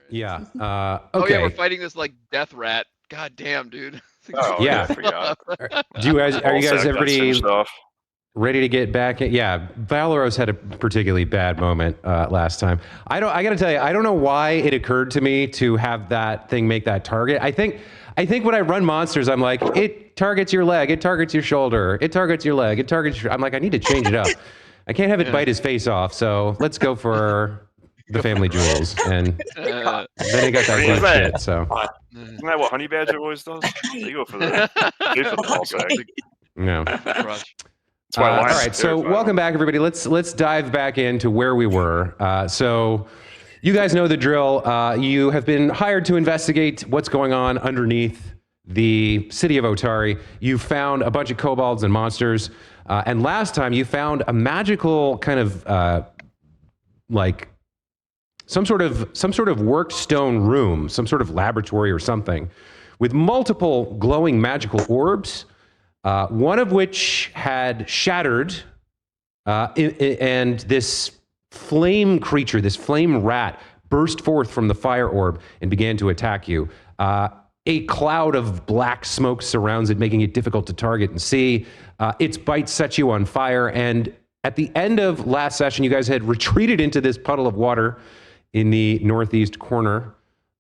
Yeah. Okay. Oh yeah, we're fighting this like death rat. God damn, dude. Oh yeah, I forgot. Do you guys? Are you guys everybody off? ready to get back in? Yeah, Valoros had a particularly bad moment last time. I got to tell you, I don't know why it occurred to me to have that thing make that target. I think when I run monsters, I'm like, it targets your leg, it targets your shoulder, it targets your leg, it targets your... I'm like, I need to change it up. I can't have it bite his face off, so let's go for the family jewels. And then it got that good shit, so... Isn't that what Honey Badger always does? They go for the ball sack. No. All right, so welcome back, everybody. Let's dive back into where we were. So you guys know the drill. You have been hired to investigate what's going on underneath the city of Otari. You found a bunch of kobolds and monsters, and last time you found a magical kind of like some sort of worked stone room, some sort of laboratory or something, with multiple glowing magical orbs. One of which had shattered, and this flame creature, this flame rat, burst forth from the fire orb and began to attack you. A cloud of black smoke surrounds it, making it difficult to target and see. Its bite sets you on fire, and at the end of last session, you guys had retreated into this puddle of water in the northeast corner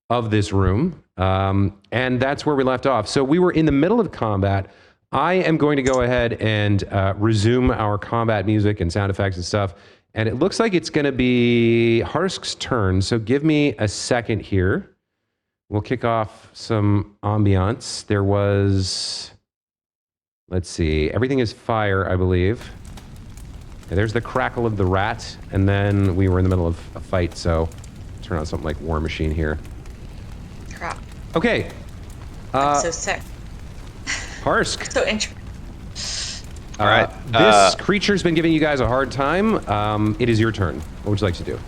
of this room, and that's where we left off. So we were in the middle of combat. I am going to go ahead and resume our combat music and sound effects and stuff. And it looks like it's going to be Harsk's turn. So give me a second here. We'll kick off some ambiance. There was, let's see, everything is fire, I believe. And there's the crackle of the rat. And then we were in the middle of a fight. So turn on something like War Machine here. Crap. Okay. I'm so sick. Harsk. So interesting. All right. This creature's been giving you guys a hard time. It is your turn. What would you like to do?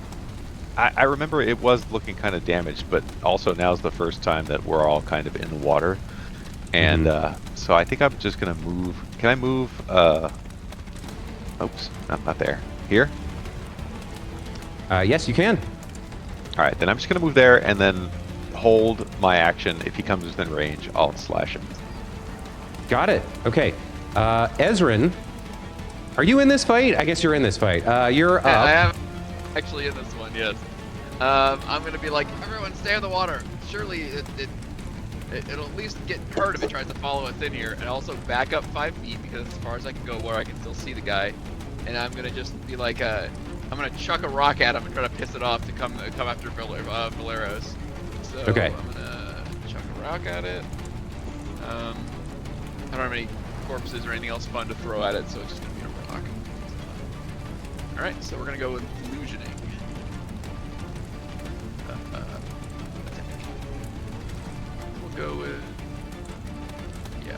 I remember it was looking kind of damaged, but also now's the first time that we're all kind of in the water. And so I think I'm just going to move. Can I move? Oops, not there. Here? Yes, you can. All right, then I'm just going to move there and then hold my action. If he comes within range, I'll slash him. Got it. Okay. Ezrin, are you in this fight? I guess you're in this fight. You're up. I am actually in this one, yes. I'm going to be like, everyone stay in the water. Surely it'll at least get hurt if it tries to follow us in here. And also back up 5 feet, because as far as I can go where I can still see the guy. And I'm going to just be like, I'm going to chuck a rock at him and try to piss it off to come after Valeros. So okay. I'm going to chuck a rock at it. I don't have any corpses or anything else fun to throw at it, so it's just going to be a rock. Alright, so we're going to go with illusioning. We'll go with... yeah.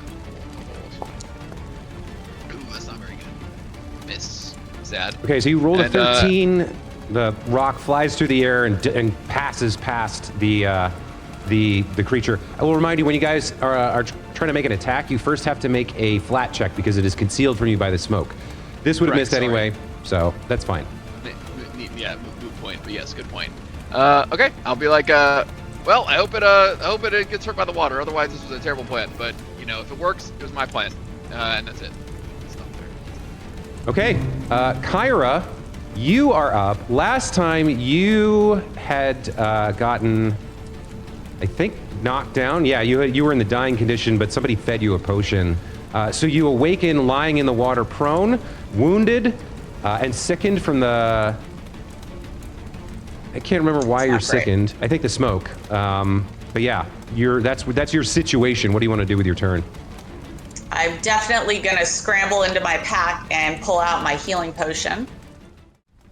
Ooh, that's not very good. Miss. Sad. Okay, so you rolled a 13. The rock flies through the air and passes past the creature. I will remind you, when you guys are trying to make an attack, you first have to make a flat check because it is concealed from you by the smoke. This would have missed anyway, so that's fine. Yeah, moot point, but yes, good point. Okay, I'll be like, well, I hope it gets hurt by the water. Otherwise, this was a terrible plan. But you know, if it works, it was my plan, and that's it. Okay, Kyra, you are up. Last time you had gotten, I think, knocked down. Yeah, you were in the dying condition, but somebody fed you a potion. So you awaken lying in the water, prone, wounded, and sickened from the... I can't remember why you're sickened. I think the smoke. But yeah, that's your situation. What do you want to do with your turn? I'm definitely going to scramble into my pack and pull out my healing potion.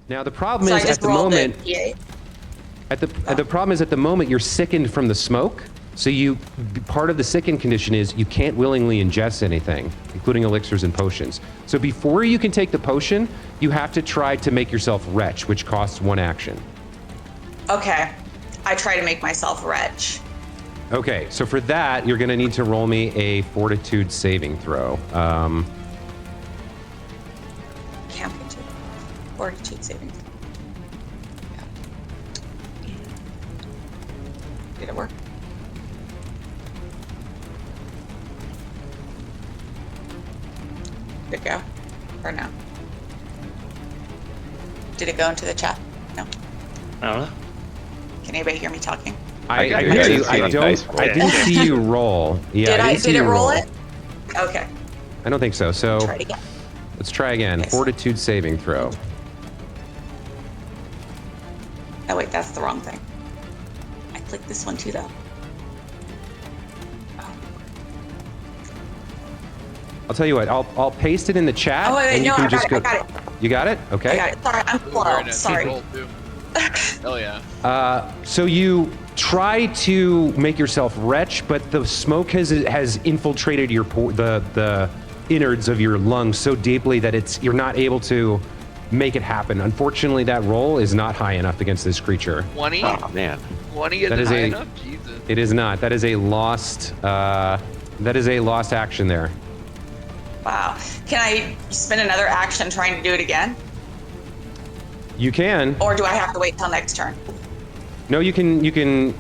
Now the problem is at the moment... The problem is at the moment you're sickened from the smoke. So part of the sickened condition is you can't willingly ingest anything, including elixirs and potions. So before you can take the potion, you have to try to make yourself retch, which costs 1 action. Okay, I try to make myself retch. Okay, so for that, you're gonna need to roll me a fortitude saving throw. Can't get to fortitude saving throw. Did it work? Did it go? Or no? Did it go into the chat? No. I don't know. Can anybody hear me talking? I didn't see any dice roll. I didn't see you roll. Yeah, I didn't see Did it you roll it? Okay. I don't think so. So Try it again. let's try again. Yes. Fortitude saving throw. Oh wait, that's the wrong thing. I clicked this one too though. I'll tell you what. I'll paste it in the chat. Oh wait, and you no, can I just got go. it. I got it. You got it? Okay. I got it. Sorry, I'm Very slow. nice. Sorry. Roll, too. Hell yeah. So you try to make yourself retch, but the smoke has infiltrated your the innards of your lungs so deeply that you're not able to make it happen. Unfortunately, that roll is not high enough against this creature. 20? Oh man. 20 isn't high enough? Jesus. It is not. That is a lost. That is a lost action there. Wow. Can I spend another action trying to do it again? You can. Or do I have to wait till next turn? No, you can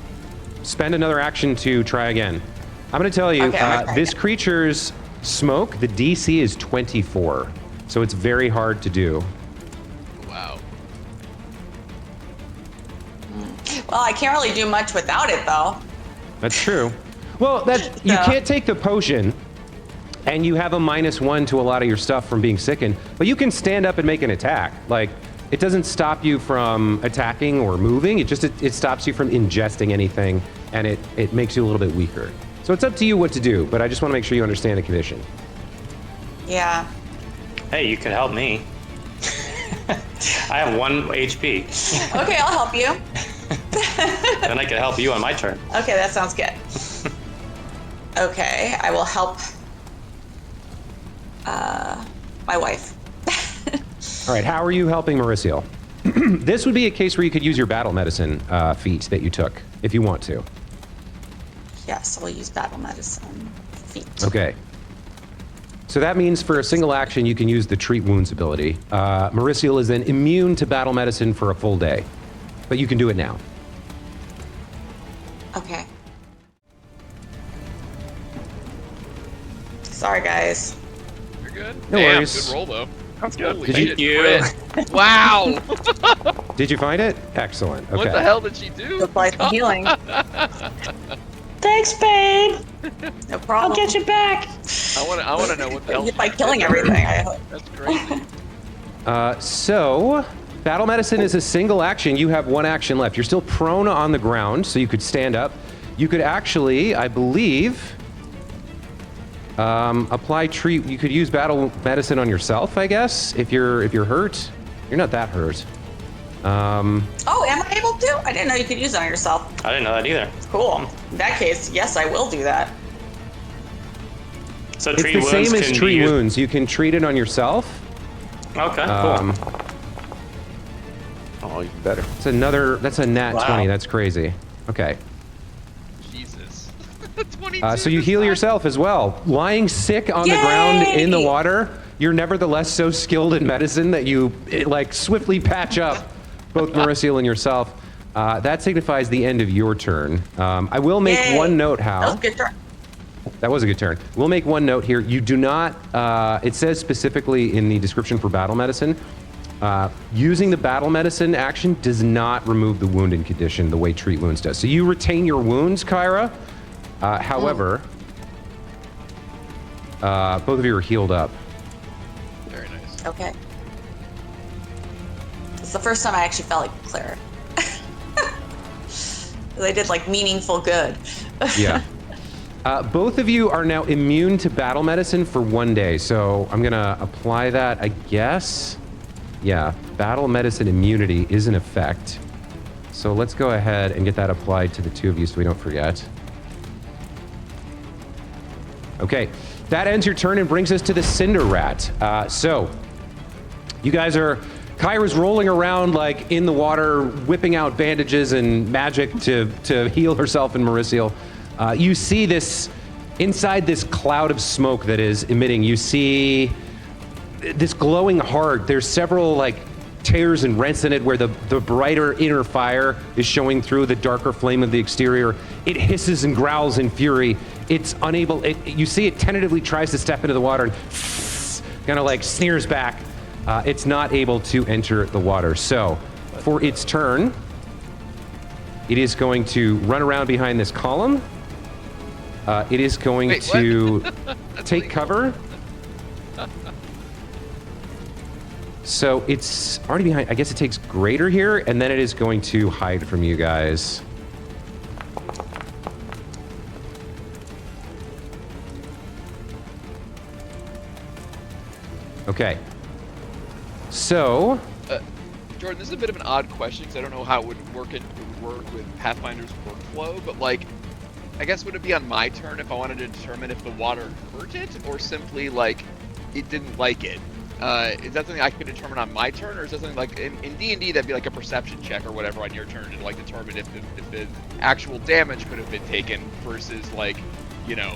spend another action to try again. I'm going to tell you, Okay, I'm gonna try this again. creature's smoke, the DC is 24, so it's very hard to do. Wow. Well, I can't really do much without it though. That's true. Well, you Yeah. can't take the potion, and you have a -1 to a lot of your stuff from being sickened, but you can stand up and make an attack. Like, it doesn't stop you from attacking or moving. It stops you from ingesting anything, and it makes you a little bit weaker. So it's up to you what to do, but I just want to make sure you understand the condition. Yeah. Hey, you could help me. I have 1 HP. Okay, I'll help you. Then I could help you on my turn. Okay, that sounds good. Okay, I will help my wife. All right, how are you helping Mauricio? This would be a case where you could use your battle medicine feat that you took, if you want to. Yes, we'll use battle medicine feat. Okay. So that means for a single action, you can use the treat wounds ability. Mauricio is then immune to battle medicine for a full day, but you can do it now. Okay. Sorry, guys. You're good? No Damn, worries. good roll, though. That's good. Holy Did shit, you- crit. Wow! Did you find it? Excellent. Okay. What the hell did she do? Apply some healing. Thanks, babe. No I'll problem. get you back. I want to know what the hell. By killing everything, I hope. That's crazy. So, battle medicine is a single action. You have one action left. You're still prone on the ground, so you could stand up. You could actually, I believe, apply treat. You could use battle medicine on yourself, I guess, if you're hurt. You're not that hurt. Oh, am I able to? I didn't know you could use it on yourself. I didn't know that either. Cool. In that case, yes, I will do that. So It's treat the wounds same as can be treat used- wounds. You can treat it on yourself. Okay, Um, cool. Oh, even better. That's a nat Wow. 20. That's crazy. Okay. Jesus. 22. So you heal yourself as well. Lying sick on the Yay! ground in the water, you're nevertheless so skilled in medicine that you like swiftly patch up both Mauricio and yourself. That signifies the end of your turn. I will make Yay. one note, That Hal. was a good turn. That was a good turn. We'll make one note here. You do not, it says specifically in the description for battle medicine, using the battle medicine action does not remove the wounded condition the way treat wounds does. So you retain your wounds, Kyra. However, both of you are healed up. Very nice. Okay. It's the first time I actually felt like a cleric. They did like meaningful good. Yeah. Both of you are now immune to battle medicine for 1 day. So I'm going to apply that, I guess. Yeah, battle medicine immunity is in effect. So let's go ahead and get that applied to the two of you so we don't forget. Okay, that ends your turn and brings us to the Cinder Rat. So you guys are... Kyra's rolling around like in the water, whipping out bandages and magic to heal herself and Mauricio. You see this, inside this cloud of smoke that is emitting, you see this glowing heart. There's several like tears and rents in it where the brighter inner fire is showing through the darker flame of the exterior. It hisses and growls in fury. It's unable, you see it tentatively tries to step into the water and kind of like sneers back. It's not able to enter the water. So for its turn, it is going to run around behind this column. It is going to take cover. So it's already behind. I guess it takes greater here, and then it is going to hide from you guys. Okay. So, Jordan, this is a bit of an odd question because I don't know how it would work with Pathfinder's workflow, but like, I guess would it be on my turn if I wanted to determine if the water hurt it or simply like it didn't like it? Is that something I could determine on my turn, or is that something like in D&D that'd be like a perception check or whatever on your turn to like determine if the actual damage could have been taken versus like, you know,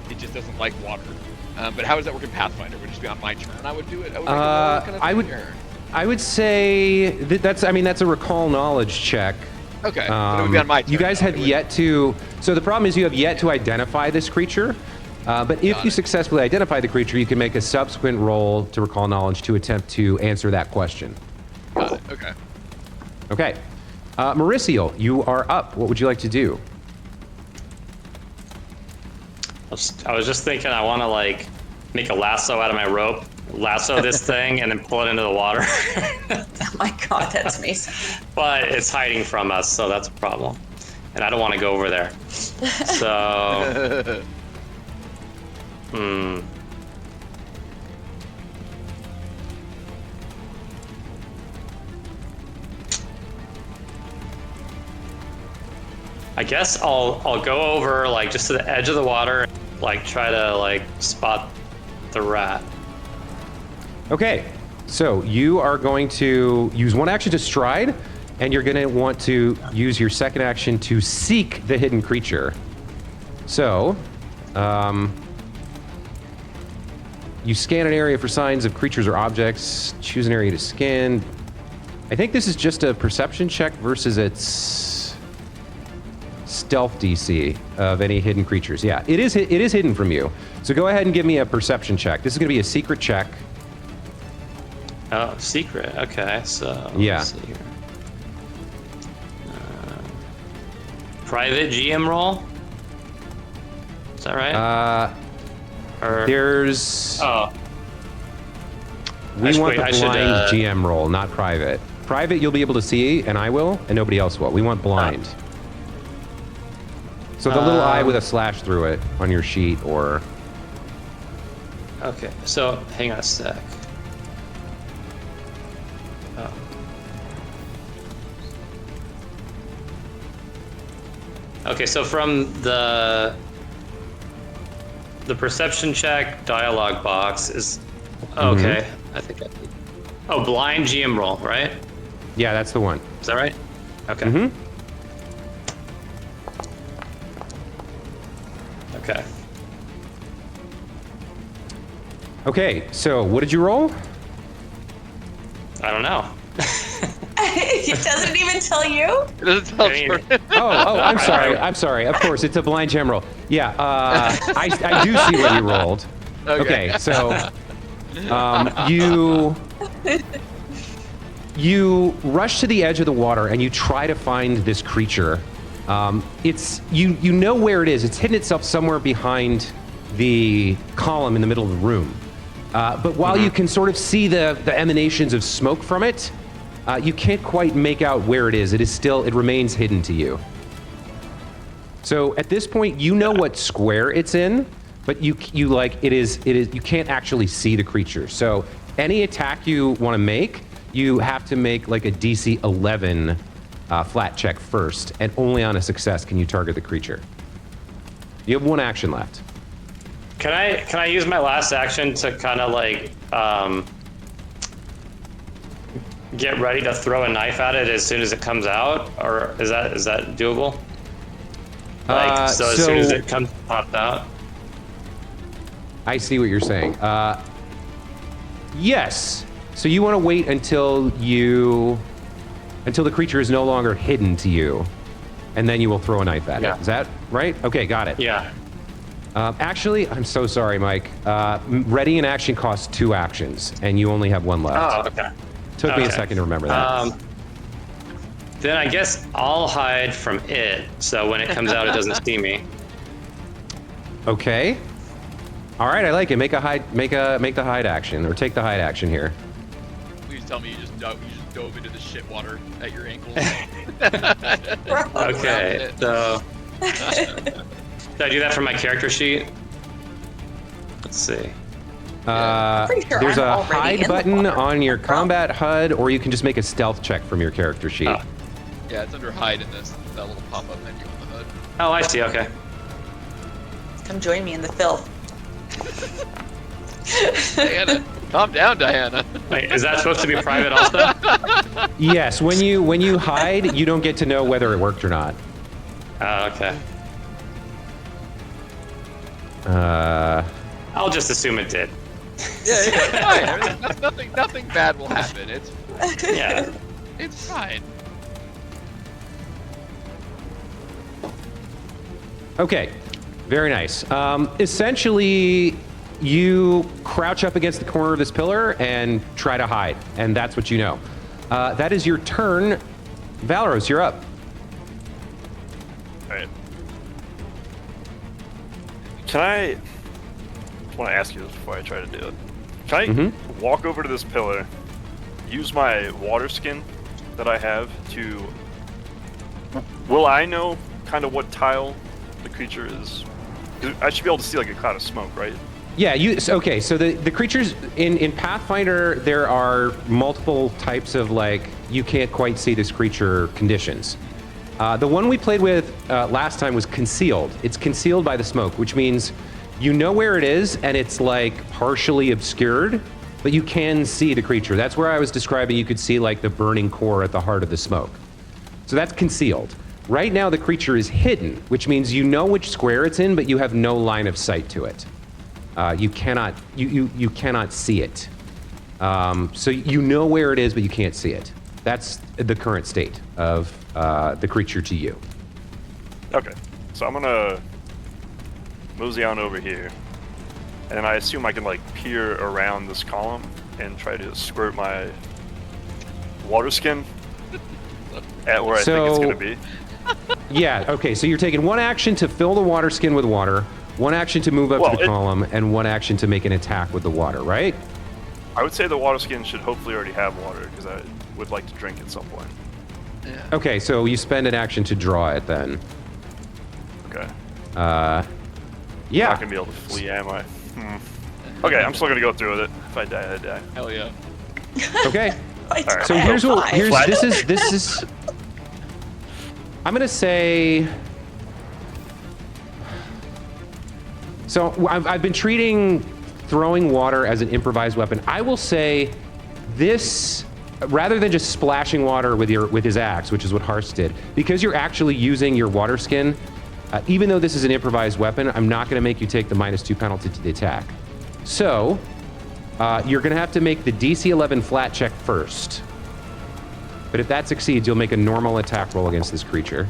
it just doesn't like water. But how does that work in Pathfinder? Would it just be on my turn? I would do it. I would say that's a recall knowledge check. Okay, but it would be on my turn. You guys have yet to. So the problem is you have yet to identify this creature. But if you successfully identify the creature, you can make a subsequent roll to recall knowledge to attempt to answer that question. Got it. Okay. Okay. Mauricio, you are up. What would you like to do? I was just thinking I want to like make a lasso out of my rope, lasso this thing, and then pull it into the water. Oh my god, that's amazing. But it's hiding from us, so that's a problem. And I don't want to go over there. So... I guess I'll go over like just to the edge of the water, like try to like spot the rat. Okay, so you are going to use one action to stride, and you're going to want to use your second action to seek the hidden creature. So, you scan an area for signs of creatures or objects. Choose an area to scan. I think this is just a perception check versus its stealth DC of any hidden creatures. Yeah, it is hidden from you. So go ahead and give me a perception check. This is going to be a secret check. Oh, secret. Okay, so yeah. Let's see here. Private GM roll. Is that right? There's. Oh. We want the blind GM roll, not private. Private, you'll be able to see, and I will, and nobody else will. We want blind. So the little eye with a slash through it on your sheet, or. Okay, so hang on a sec. Oh. Okay, so from the perception check dialogue box is okay. I think blind GM roll, right? Yeah, that's the one. Is that right? Okay. Okay. Okay, so what did you roll? I don't know. It doesn't even tell you? It doesn't tell Jordan. I'm sorry. I'm sorry. Of course, it's a blind gem roll. Yeah, I do see what you rolled. Okay, so you rush to the edge of the water and you try to find this creature. It's you know where it is. It's hidden itself somewhere behind the column in the middle of the room. But while you can sort of see the emanations of smoke from it, you can't quite make out where it is. It remains hidden to you. So at this point, you know what square it's in, but you can't actually see the creature. So any attack you want to make, you have to make like a DC 11 flat check first, and only on a success can you target the creature. You have one action left. Can I use my last action to kind of like get ready to throw a knife at it as soon as it comes out, or is that doable? Like so as soon as it pops out. I see what you're saying. Yes. So you want to wait until the creature is no longer hidden to you, and then you will throw a knife at it. Is that right? Okay, got it. Yeah. Actually, I'm so sorry, Mike. Ready in action costs 2 actions, and you only have 1 left. Oh, okay. Took me a second to remember that. Then I guess I'll hide from it, so when it comes out, it doesn't see me. Okay. All right, I like it. Make the hide action, or take the hide action here. Please tell me you just dove into the shit water at your ankles. Okay, so did I do that from my character sheet? Let's see. Pretty sure There's I'm a already hide in the button water. on your combat HUD, or you can just make a stealth check from your character sheet. Oh. Yeah, it's under hide in that little pop-up menu on the HUD. Oh, I see. Okay. Come join me in the filth. Diana, calm down, Diana. Wait, is that supposed to be private also? Yes, when you hide, you don't get to know whether it worked or not. Oh, okay. I'll just assume it did. Yeah, fine. Nothing bad will happen. It's Yeah. it's fine. Okay, very nice. Essentially, you crouch up against the corner of this pillar and try to hide, and that's what you know. That is your turn. Valeros, you're up. All right. Can I want to ask you this before I try to do it? Can I walk over to this pillar, use my water skin that I have to... Will I know kind of what tile the creature is? 'Cause I should be able to see like a cloud of smoke, right? Yeah, okay, so the creatures in Pathfinder, there are multiple types of you can't quite see this creature conditions. The one we played with last time was concealed. It's concealed by the smoke, which means you know where it is and it's partially obscured, but you can see the creature. That's where I was describing you could see the burning core at the heart of the smoke. So that's concealed. Right now the creature is hidden, which means you know which square it's in, but you have no line of sight to it. You cannot see it. So you know where it is, but you can't see it. That's the current state of the creature to you. Okay, so I'm gonna mosey on over here, and I assume I can peer around this column and try to squirt my water skin at where I think it's gonna be. Yeah, okay, so you're taking 1 action to fill the water skin with water, 1 action to move up to the column, and 1 action to make an attack with the water, right? I would say the water skin should hopefully already have water, because I would like to drink at some point. Yeah. Okay, so you spend an action to draw it then. Okay. Yeah. I'm not gonna be able to flee, am I? Okay, I'm still gonna go through with it. If I die, I die. Hell yeah. Okay. Alright. So this is I'm gonna say. So I've been treating throwing water as an improvised weapon. I will say this, rather than just splashing water with his axe, which is what Harst did, because you're actually using your water skin. Even though this is an improvised weapon, I'm not gonna make you take the -2 penalty to the attack. So you're gonna have to make the DC 11 flat check first. But if that succeeds, you'll make a normal attack roll against this creature.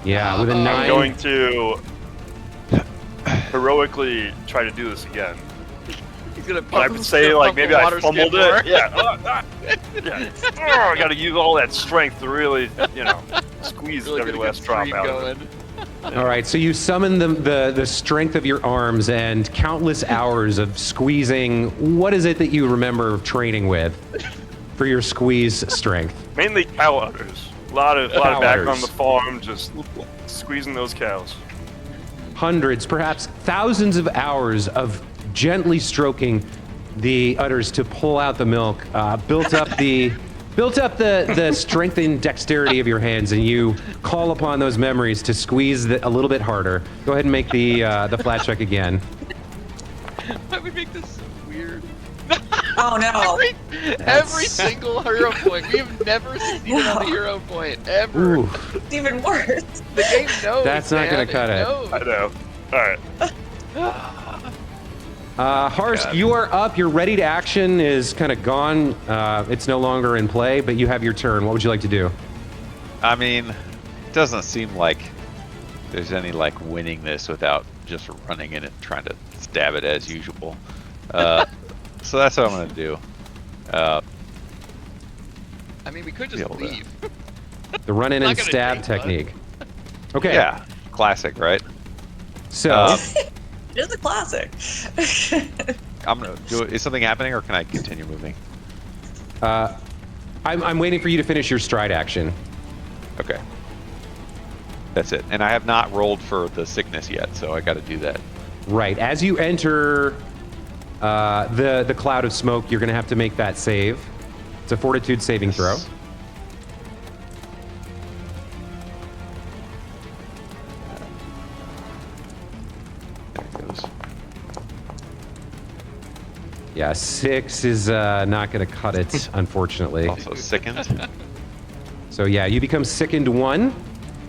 Yeah, with a 9. I'm going to heroically try to do this again. He's gonna But I would say, maybe I fumbled it. Yeah. Yeah. Oh, I gotta use all that strength to really, squeeze Really every gonna last get drop stream out of it. going. All right, so you summon the strength of your arms and countless hours of squeezing. What is it that you remember training with for your squeeze strength? Mainly cow udders. A lot of back udders. on the farm, just squeezing those cows. Hundreds, perhaps thousands of hours of gently stroking the udders to pull out the milk, built up the strength and dexterity of your hands, and you call upon those memories to squeeze a little bit harder. Go ahead and make the flat check again. Why would we make this so weird? Oh no. Every single hero point. We have never succeeded on a hero point ever. Ooh, It's even worse. The game knows. That's not man. gonna cut it. knows. I know. Alright. Harsk, God. you are up. Your ready to action is kind of gone. It's no longer in play, but you have your turn. What would you like to do? I mean, it doesn't seem like there's any like winning this without just running in and trying to stab it as usual. So that's what I'm gonna do. I mean, we could just Be able to- leave. The run in Not and gonna stab take much. technique. Okay. Yeah, classic, right? So, It's a classic. I'm gonna do it. Is something happening, or can I continue moving? I'm waiting for you to finish your stride action. Okay. That's it. And I have not rolled for the sickness yet, so I got to do that. Right. As you enter the cloud of smoke, you're going to have to make that save. It's a fortitude saving throw. There it goes. Yeah, 6 is not going to cut it, unfortunately. Also sickened. So yeah, you become sickened 1.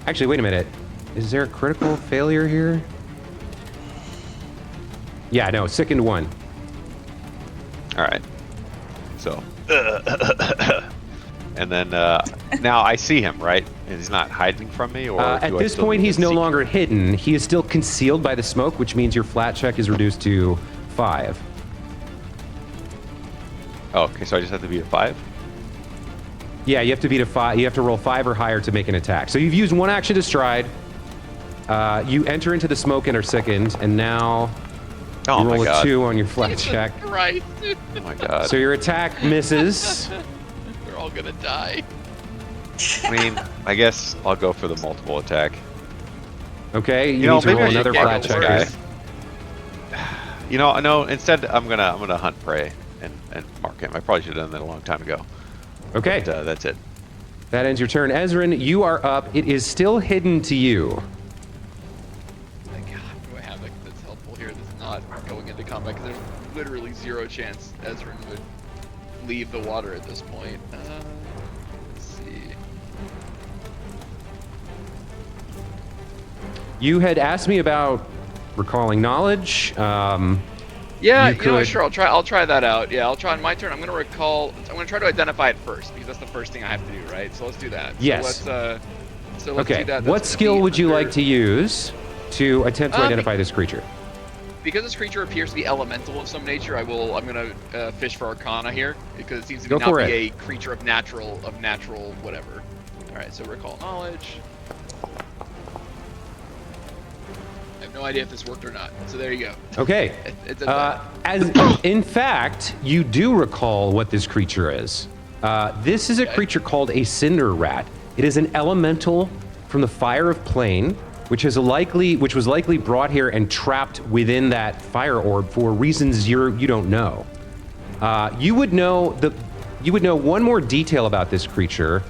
Actually, wait a minute. Is there a critical failure here? Yeah, no, sickened 1. All right. So, and then now I see him, right? He's not hiding from me, or At do I this still point, need he's to no seek- longer hidden. He is still concealed by the smoke, which means your flat check is reduced to 5. Oh, okay, so I just have to be a 5. Yeah, you have to beat a 5. You have to roll 5 or higher to make an attack. So you've used 1 action to stride. You enter into the smoke and are sickened, and now Oh you my roll a god! 2 on your flat check. Christ. Oh my god! So your attack misses. We're all gonna die. I mean, I guess I'll go for the multiple attack. Okay, you know, need to maybe roll I should another get flat this check. guy. guys. You know, no. Instead, I'm gonna hunt prey and mark him. I probably should have done that a long time ago. Okay, But, that's it. that ends your turn. Ezrin, you are up. It is still hidden to you. Like, God, do I have like that's helpful here that's not going into combat? Because there's literally 0 chance Ezrin would leave the water at this point. Let's see. You had asked me about recalling knowledge. Yeah, You you know, could- sure. I'll try that out. Yeah, I'll try on my turn. I'm gonna recall. I'm gonna try to identify it first because that's the first thing I have to do, right? So let's do that. Yes. So let's Okay, do that. what That's skill gonna be would you under- like to use to attempt to Um, identify this creature? Because this creature appears to be elemental of some nature, I'm gonna fish for Arcana here because it seems to Go be not for be it. a creature of natural whatever. All right, so recall knowledge. I have no idea if this worked or not. So there you go. Okay. It does that. As in fact, you do recall what this creature is. This is a creature called a Cinder Rat. It is an elemental from the Fire of Plane, which was likely brought here and trapped within that fire orb for reasons you don't know. You would know one more detail about this creature.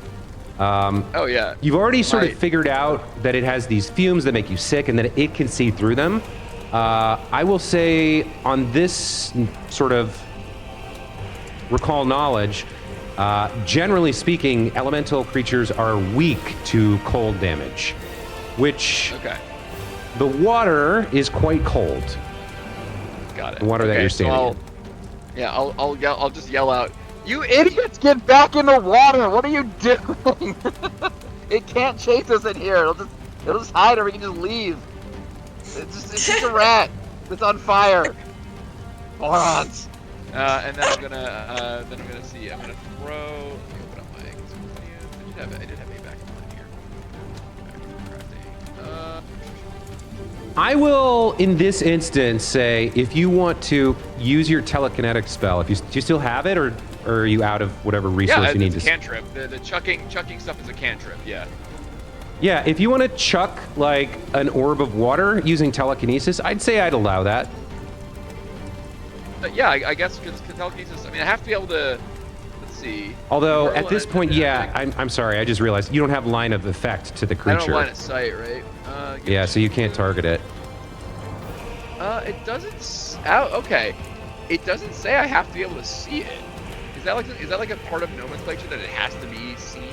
Oh yeah. You've already sort of Right. figured out that it has these fumes that make you sick and that it can see through them. I will say on this sort of recall knowledge, generally speaking, elemental creatures are weak to cold damage, which Okay. the water is quite cold. Got it. The water that Okay, you're so standing I'll just yell out, "You idiots, get back in the water! What are you doing? It can't chase us in here. It'll just hide or we can just leave. It's just a rat that's on fire. Morons." And then I'm gonna see. I'm gonna throw. Let me open up my. I did have a backup plan here. Crafting. I will, in this instance, say if you want to use your telekinetic spell, do you still have it, or are you out of whatever resource Yeah, you need it's to? a cantrip. The chucking stuff is a cantrip. Yeah. Yeah, if you want to chuck like an orb of water using telekinesis, I'd say I'd allow that. Yeah, I guess because telekinesis. I mean, I have to be able to. Let's see. Although Roll at this it, point, and yeah, everything. I'm sorry, I just realized you don't have line of effect to the I don't creature. have line of sight, right? Give Yeah, me- so you can't target it. It doesn't. Okay. It doesn't say I have to be able to see it. Is that like a part of nomenclature that it has to be seen?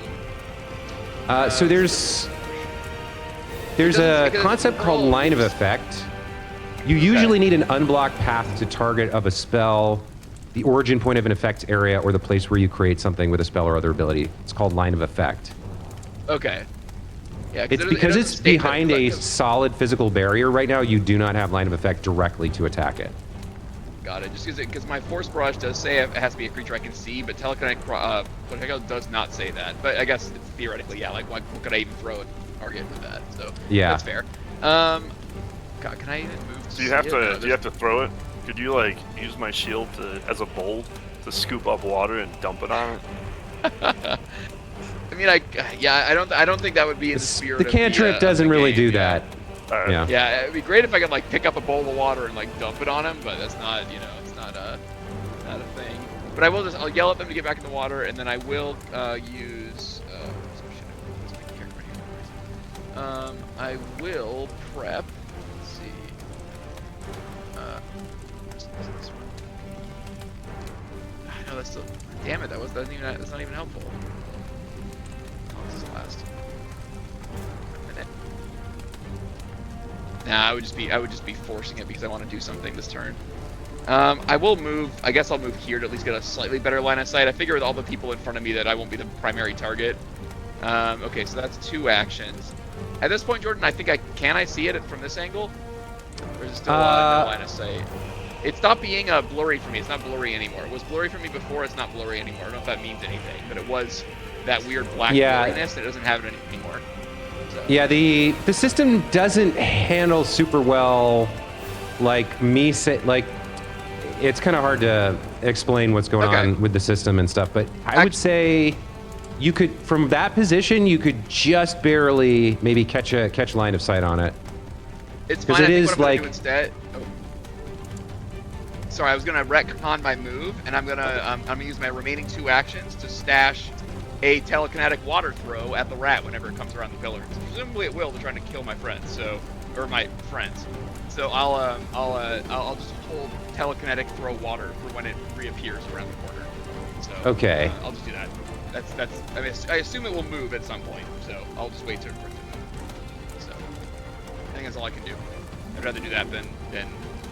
So there's doesn't- a because concept called overall line of it's- effect, You usually need an unblocked path to target of a spell, the origin point of an effect area, or the place where you create something with a spell or other ability. It's called line of effect. Okay. Yeah, It's because it's behind a solid physical barrier right now, you do not have line of effect directly to attack it. Got it. Just because my Force Barrage does say it has to be a creature I can see, but Telekinetic does not say that. But I guess theoretically, yeah. Like, what could I even throw a target with that? So yeah, that's fair. God, can I even move? Do you have to? Do you have to throw it? Could you like use my shield as a bowl to scoop up water and dump it on it? I mean, I don't think that would be in the spirit. The cantrip doesn't really do that. Right. Yeah, it'd be great if I could like pick up a bowl of water and like dump it on him, but that's not, it's not a thing. But I'll yell at them to get back in the water, and then I will use. I will prep. Let's see. No, that's still. Damn it! That's not even helpful. This is last. Nah, I would just be forcing it because I want to do something this turn. I will move. I guess I'll move here to at least get a slightly better line of sight. I figure with all the people in front of me that I won't be the primary target. Okay, so that's 2 actions. At this point, Jordan, I think can I see it from this angle? Or is it still no line of sight? It stopped being blurry for me. It's not blurry anymore. It was blurry for me before. It's not blurry anymore. I don't know if that means anything, but it was that weird black blurriness. It doesn't have it anymore. So. Yeah, the system doesn't handle super well, like me say, like it's kind of hard to explain what's going on with the system and stuff. But I would say you could, from that position, you could just barely maybe catch line of sight on it. It's fine. I think what I'm gonna do instead. Sorry, I was gonna retcon my move, and I'm gonna use my remaining 2 actions to stash a telekinetic water throw at the rat whenever it comes around the pillars. Presumably it will to try to kill my friends, or my friends. So I'll just hold telekinetic throw water for when it reappears around the corner. So okay. I'll just do that. That's. I mean, I assume it will move at some point, so I'll just wait for it to move. So I think that's all I can do. I'd rather do that than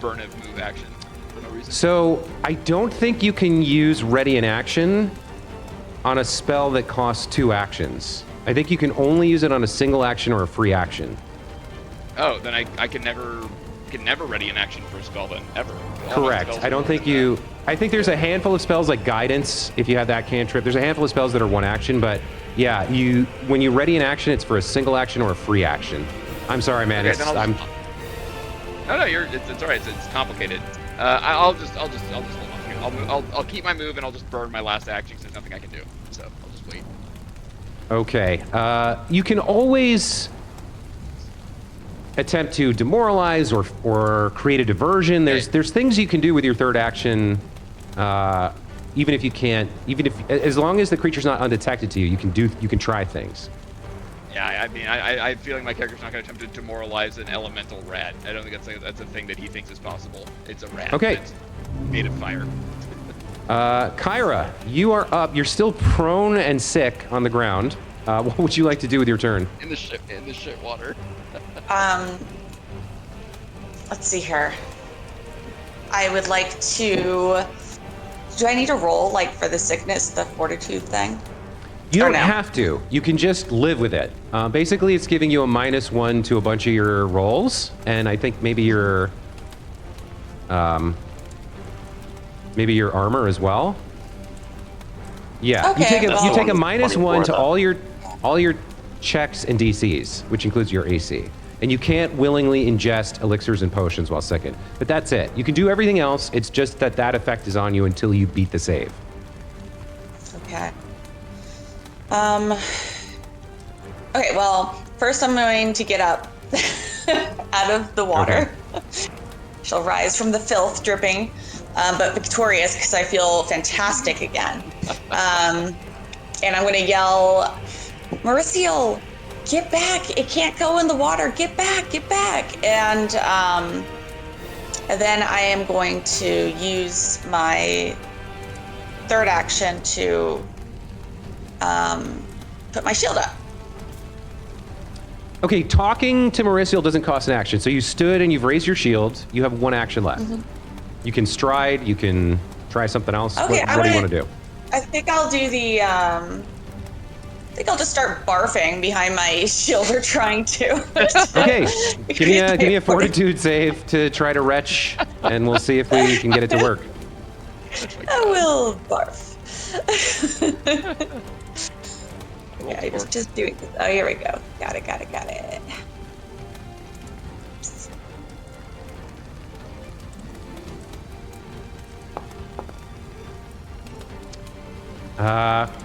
burn a move action for no reason. So I don't think you can use ready in action on a spell that costs 2 actions. I think you can only use it on a single action or a free action. Oh, then I can never ready an action for a spell then, ever. Correct. I don't think you... I think there's a handful of spells like Guidance, if you have that cantrip. There's a handful of spells that are 1 action, but yeah, when you ready an action, it's for a single action or a free action. I'm sorry, man. Okay, No, it's all right. It's complicated. I'll just hold on here. I'll keep my move and I'll just burn my last action because there's nothing I can do. So I'll just wait. Okay. You can always attempt to demoralize or create a diversion. There's things you can do with your 3rd action, even if as long as the creature's not undetected to you, you can try things. Yeah, I mean, I'm feeling my character's not going to attempt to demoralize an elemental rat. I don't think that's a thing that he thinks is possible. It's a rat. Okay. That's made of fire. Kyra, you are up. You're still prone and sick on the ground. What would you like to do with your turn? In the shit water. Let's see here. I would like to. Do I need to roll like for the sickness, the fortitude thing? You don't have to. You can just live with it. Basically, it's giving you a -1 to a bunch of your rolls, and I think maybe your armor as well. Yeah, Okay, you take a -1 to 24 all your checks and DCs, which includes your AC. And you can't willingly ingest elixirs and potions while sickened. But that's it. You can do everything else. It's just that effect is on you until you beat the save. Okay. Okay, well, first I'm going to get up out of the water. Okay. She'll rise from the filth dripping, but victorious because I feel fantastic again. And I'm going to yell, Mauricio, get back. It can't go in the water. Get back, get back. And then I am going to use my 3rd action to put my shield up. Okay, talking to Mauricio doesn't cost an action. So you stood and you've raised your shield. You have 1 action left. You can stride. You can try something else. Okay, What do you want to do? I think I'll do the. I think I'll just start barfing behind my shield or trying to. Okay, give me a fortitude save to try to retch, and we'll see if we can get it to work. I will barf. Yeah, just doing this. Oh, here we go. Got it.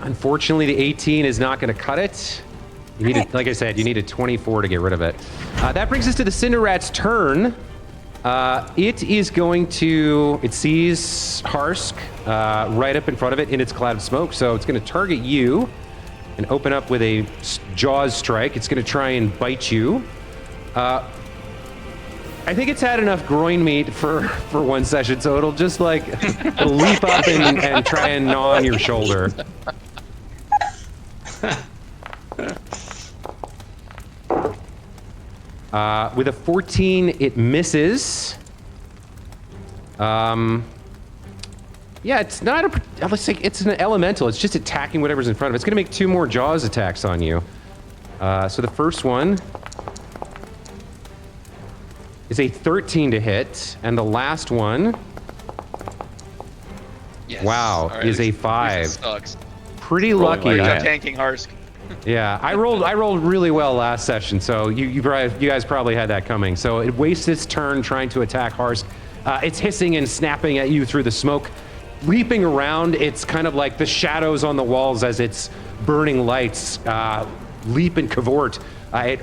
Unfortunately, the 18 is not going to cut it. You need, like I said, you need a 24 to get rid of it. That brings us to the Cinder Rat's turn. It is going to, it sees Harsk right up in front of it in its cloud of smoke, so it's going to target you and open up with a jaws strike. It's going to try and bite you. I think it's had enough groin meat for 1 session, so it'll just like it'll leap up and try and gnaw on your shoulder. With a 14, it misses. Yeah, it's not a. Let's say it's an elemental. It's just attacking whatever's in front of it. It's going to make 2 more jaws attacks on you. So the first one is a 13 to hit, and the last one, Yes. wow, All right, is at a least 5. Sucks. Pretty Rolling lucky. like You're tanking Harsk. Yeah, I rolled really well last session, so you guys probably had that coming. So it wastes its turn trying to attack Harsk. It's hissing and snapping at you through the smoke, leaping around. It's kind of like the shadows on the walls as its burning lights leap and cavort. It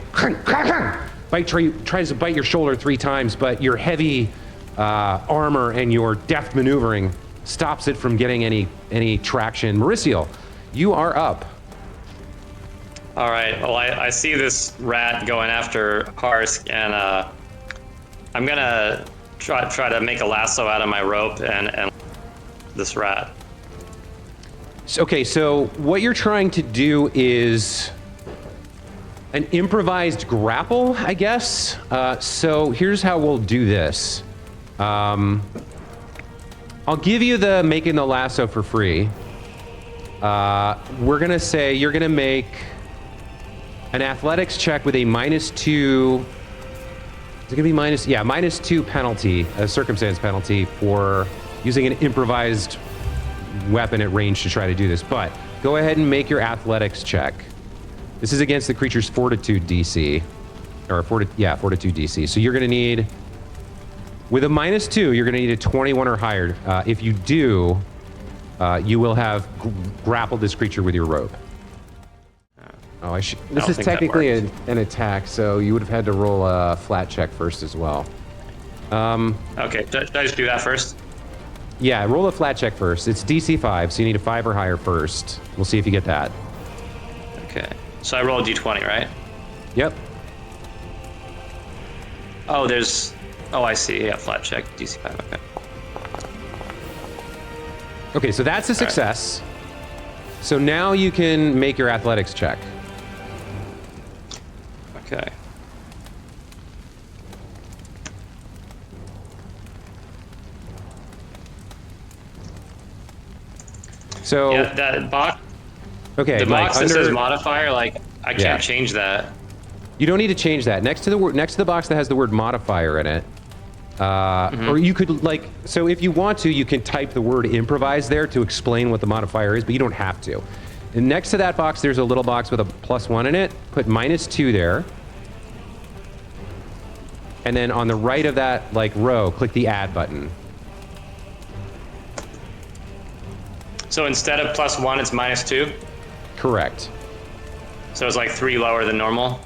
tries to bite your shoulder 3 times, but your heavy armor and your deft maneuvering stops it from getting any traction. Mauricio, you are up. All right. Well, I see this rat going after Harsk, and I'm gonna try to make a lasso out of my rope and this rat. Okay, so what you're trying to do is an improvised grapple, I guess. So here's how we'll do this. I'll give you the making the lasso for free. We're gonna say you're gonna make an athletics check with a -2. Is it gonna be -2 penalty, a circumstance penalty for using an improvised weapon at range to try to do this. But go ahead and make your athletics check. This is against the creature's fortitude DC, or fortitude DC. So you're gonna need, with a -2, you're gonna need a 21 or higher. If you do, you will have grappled this creature with your rope. Oh, I should. This is technically an attack, so you would have had to roll a flat check first as well. Okay, should I just do that first? Yeah, roll a flat check first. It's DC 5, so you need a 5 or higher first. We'll see if you get that. Okay. So I roll a d20, right? Yep. Oh, I see. Yeah, flat check, DC 5. Okay. Okay, so that's a success. So now you can make your athletics check. Okay. So Yeah, that box. okay, The like box that says modifier, like I can't Yeah. change that. you don't need to change that. Next to the box that has the word modifier in it, or you could so if you want to, you can type the word improvise there to explain what the modifier is, but you don't have to. And next to that box, there's a little box with a +1 in it. Put -2 there. And then on the right of that row, click the add button. So instead of +1, it's -2. Correct. So it's like 3 lower than normal.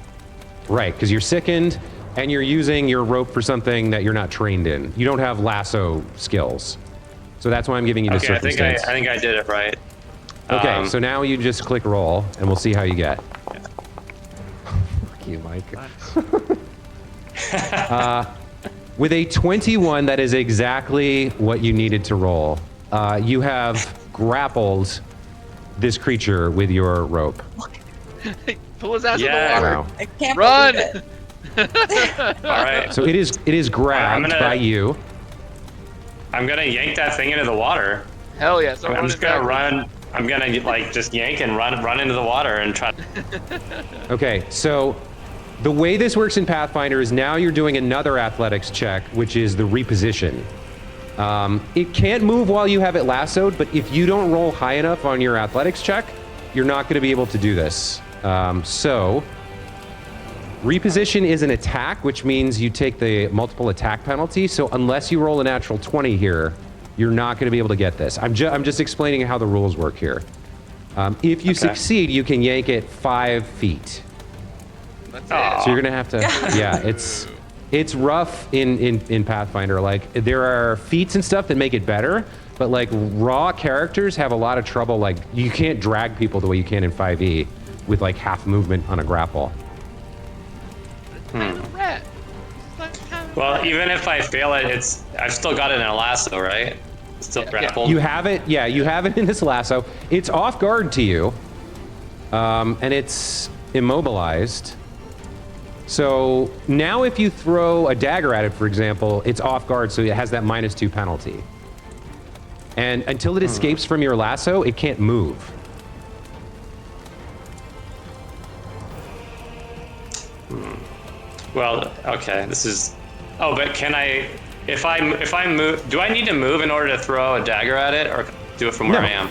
Right, because you're sickened and you're using your rope for something that you're not trained in. You don't have lasso skills. So that's why I'm giving you this Okay, I circumstance. think I did it right. Okay, so now you just click roll and we'll see how you get. Fuck you, Mike. With a 21, that is exactly what you needed to roll. You have grappled this creature with your rope. Pull his ass Yeah. in the Wow. water. I can't Run! believe it. All right. So it is grabbed gonna- by you. I'm gonna yank that thing into the water. Hell yeah! So I'm just gonna run. I'm gonna like just yank and run into the water and try. Okay, so the way this works in Pathfinder is now you're doing another athletics check, which is the reposition. It can't move while you have it lassoed, but if you don't roll high enough on your athletics check, you're not going to be able to do this. So reposition is an attack, which means you take the multiple attack penalty. So unless you roll a natural 20 here, you're not going to be able to get this. I'm just explaining how the rules work here. If you succeed, you can yank it 5 feet. That's So you're gonna have to, yeah, it's rough in Pathfinder. Like there are feats and stuff that make it better, but like raw characters have a lot of trouble. Like you can't drag people the way you can in 5e with like half movement on a grapple. Rat. Well, even if I fail it, I've still got it in a lasso, right? It's still grappled. You have it, yeah, you have it in this lasso. It's off guard to you, and it's immobilized. So now if you throw a dagger at it, for example, it's off guard, so it has that -2 penalty. And until it escapes from your lasso, it can't move. Well, okay, this is. Oh, but can I? If I move, do I need to move in order to throw a dagger at it, or do it from where No. I am?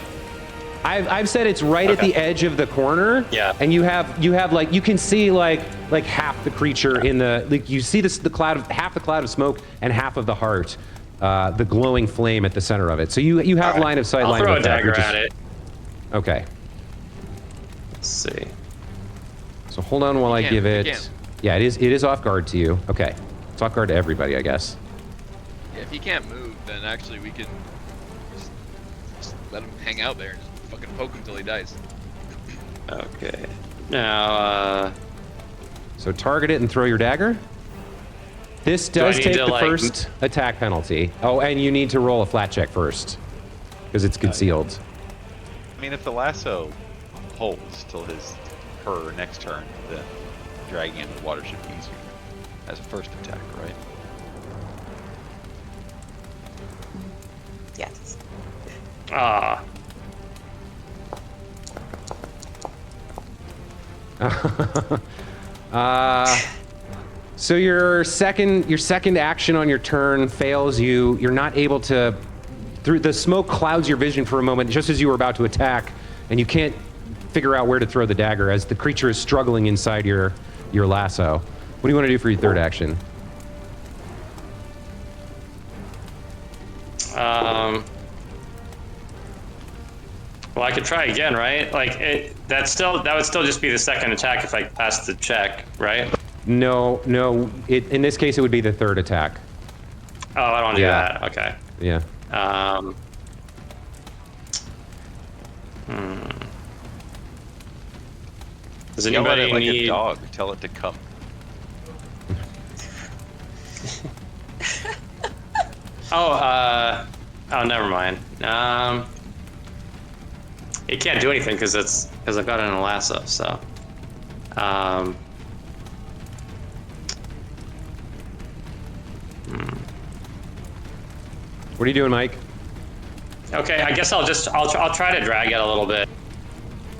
I've said it's right at the edge of the corner. Yeah. And you have like you can see like half the creature in the like you see the cloud of half the cloud of smoke and half of the heart, the glowing flame at the center of it. So you have line of sight. I'll line throw of a attack, dagger which is- at it. Okay. Let's see. So hold on while I can, give you it. can. Yeah, it is off guard to you. Okay. It's off guard to everybody, I guess. Yeah, if he can't move, then actually we can just let him hang out there and just fucking poke him till he dies. Okay. Now, So target it and throw your dagger. This does need take to, the like, first attack penalty. Oh, and you need to roll a flat check first because it's concealed. I mean, if the lasso holds till her next turn, then dragging into the water should be easier as a first attack, right? Yes. ah, So your second action on your turn fails you. You're not able to. Through the smoke clouds your vision for a moment, just as you were about to attack, and you can't figure out where to throw the dagger as the creature is struggling inside your lasso. What do you want to do for your third action? well, I could try again, right? Like that would still just be the second attack if I passed the check, right? No. In this case, it would be the third attack. Oh, I don't want to Yeah. do that. Okay. Yeah. Does Yell at anybody it like need? a dog. Tell it to come. Oh, never mind. It can't do anything because I've got it in a lasso. So, What are you doing, Mike? okay. I guess I'll try to drag it a little bit.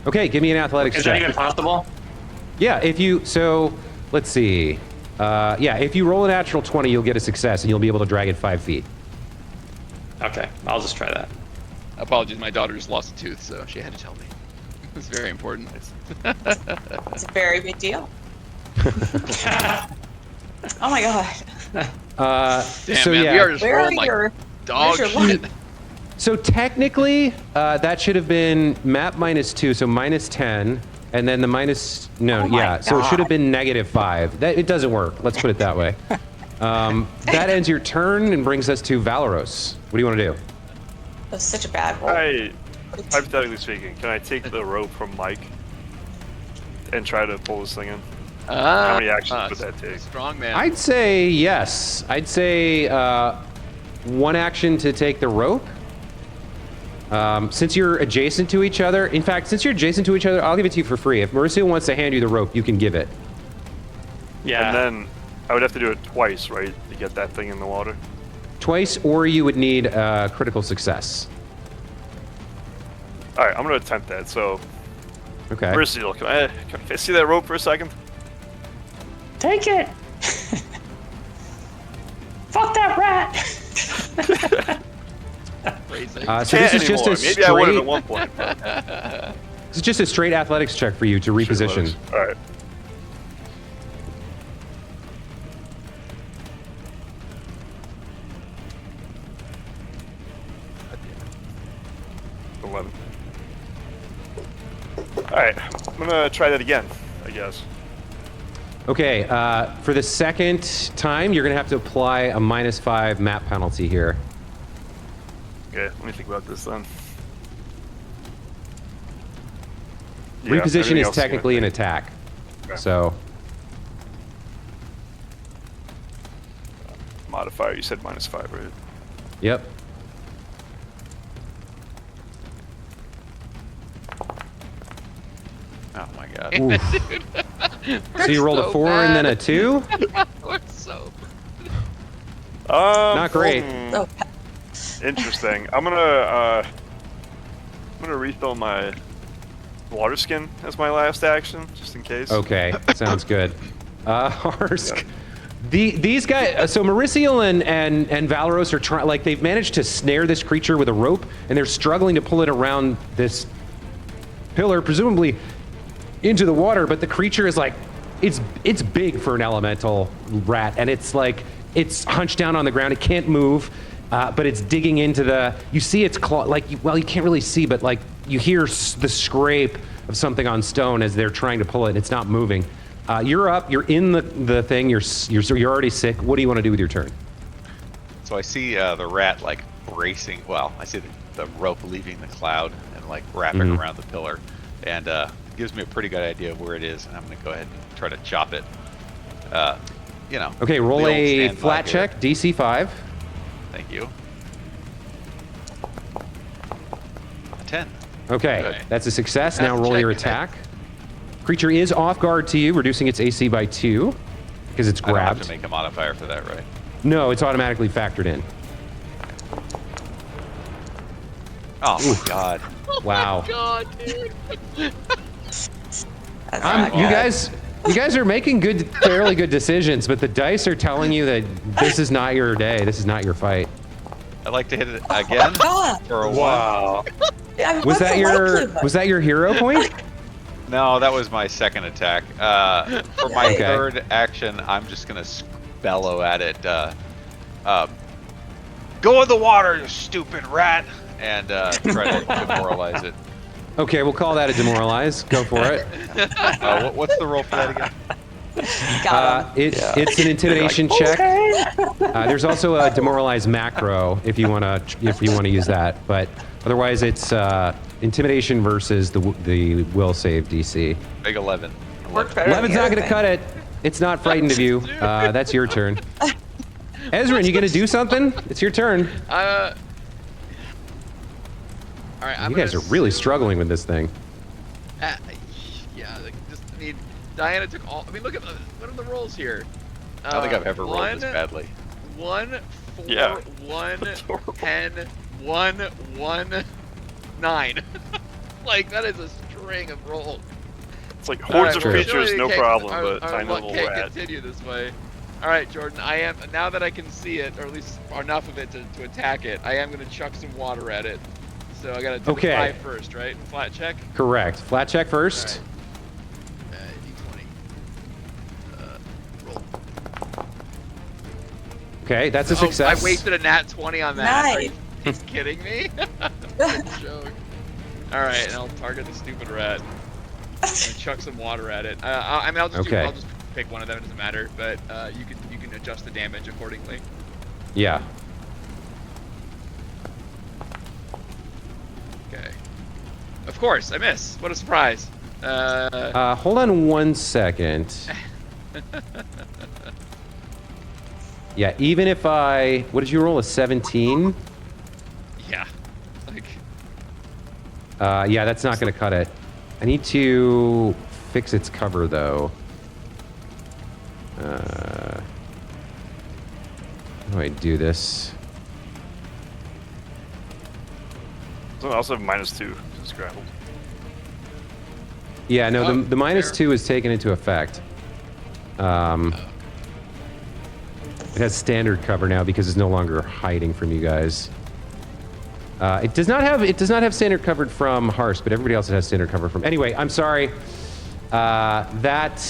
Okay, give me an athletics Is check. that even possible? Yeah, let's see. If you roll a natural 20, you'll get a success, and you'll be able to drag it 5 feet. Okay, I'll just try that. Apologies, my daughter just lost a tooth, so she had to tell me. It's very important. It's a very big deal. Oh my god. Damn, so man, yeah, we are just Where are rolling like your dog where's your shit. luck? so technically, that should have been map -2, so -10, and then the minus. No, Oh my yeah. So it should have God. been -5. It doesn't work. Let's put it that way. That ends your turn and brings us to Valeros. What do you want to do? That was such a bad roll. Hypothetically speaking, can I take the rope from Mike and try to pull this thing in? How many actions would that take? Strong man. I'd say yes. I'd say 1 action to take the rope. Since you're adjacent to each other, in fact, since you're adjacent to each other, I'll give it to you for free. If Marissa wants to hand you the rope, you can give it. Yeah. And then I would have to do it twice, right, to get that thing in the water. Twice, or you would need a critical success. All right, I'm gonna attempt that. So, Okay. Marissa, can I see that rope for a second? Take it! Fuck that rat! Crazy. So this is just a Maybe I would have straight. at one point. This is just a straight athletics check for you to reposition. All right. Alright, I'm gonna try that again, I guess. Okay. For the second time, you're gonna have to apply a -5 map penalty here. Okay, let me think about this then. Yeah, Reposition everything is else technically an gonna- attack. Okay. So Modifier, you said -5, right? yep. Oh my god. Oof. So you rolled a so 4 and then a bad. 2. We're so. Not great. Oh, Interesting. I'm gonna refill my water skin as my last action, just in case. Okay, sounds good. Harsk. These guys, so Mauricio and Valeros are trying, like, they've managed to snare this creature with a rope, and they're struggling to pull it around this pillar, presumably into the water, but the creature is like, it's big for an elemental rat, and it's like, it's hunched down on the ground, it can't move, but it's digging into the, you see its claw, like, well, you can't really see, but like, you hear the scrape of something on stone as they're trying to pull it, and it's not moving. You're up, you're in the thing, you're already sick. What do you want to do with your turn? So I see the rat like bracing. Well, I see the rope leaving the cloud and like wrapping around the pillar, and gives me a pretty good idea of where it is. And I'm gonna go ahead and try to chop it. You know. Okay, roll the old a standby flat here. check, DC 5. Thank you. 10. Okay, Okay. that's a success. Now That's roll your check. attack. Creature is off guard to you, reducing its AC by 2 because it's I don't have grabbed. to make a modifier for that, right? No, it's automatically factored in. Oh my god. Wow. God, dude. that's not You good. guys are making fairly good decisions, but the dice are telling you that this is not your day. This is not your fight. I'd like to hit it again God. for a 1. Wow. I mean, Was what's that the likelihood? was that your hero point? No, that was my second attack. For my Okay. third action, I'm just gonna bellow at it. Go in the water, you stupid rat! And try to demoralize it. Okay, we'll call that a demoralize. Go for it. What's the roll for that again? Got him. It's an intimidation check. There's also a demoralize macro if you wanna use that, but otherwise it's intimidation versus the will save DC. Big 11. Worked better than 11's the not other gonna thing. cut it. It's not frightened of you. That's your turn. Ezrin, you gonna do something? It's your turn. All right, I'm You guys are gonna really assume- struggling with this thing. Yeah, like, just I mean, Diana took all. I mean, look at what are the rolls here? I don't think I've ever rolled one, this badly. 1, 4, Yeah. 1, 10, 1, 1, 9. Like that is a string of rolls. It's like hordes of sure. creatures, Surely no it can't- problem, our- but our tiny luck little can't rat. continue this way. All right, Jordan. I am now that I can see it, or at least enough of it to attack it. I am going to chuck some water at it. So I got to do Okay. the 5 first, right? Flat check. Correct. Flat check first. D20. Roll. Okay, that's a Oh, success. I wasted a nat 20 on that. Are you Nice. kidding me? Good joke. All right, and I'll target the stupid rat and chuck some water at it. I mean, I'll just Okay. I'll just pick one of them. It doesn't matter, but you can adjust the damage accordingly. Yeah. Okay. Of course, I miss. What a surprise. Hold on 1 second. Yeah, even if what did you roll, a 17? Yeah. Like, Yeah, that's not going to cut it. I need to fix its cover, though. How do I do this? So I also have -2. It's grappled. Yeah, no, Oh, the -2 is taken into effect. It has standard cover now because it's no longer hiding from you guys. It does not have standard covered from Harsk, but everybody else has standard cover from. Anyway, I'm sorry. That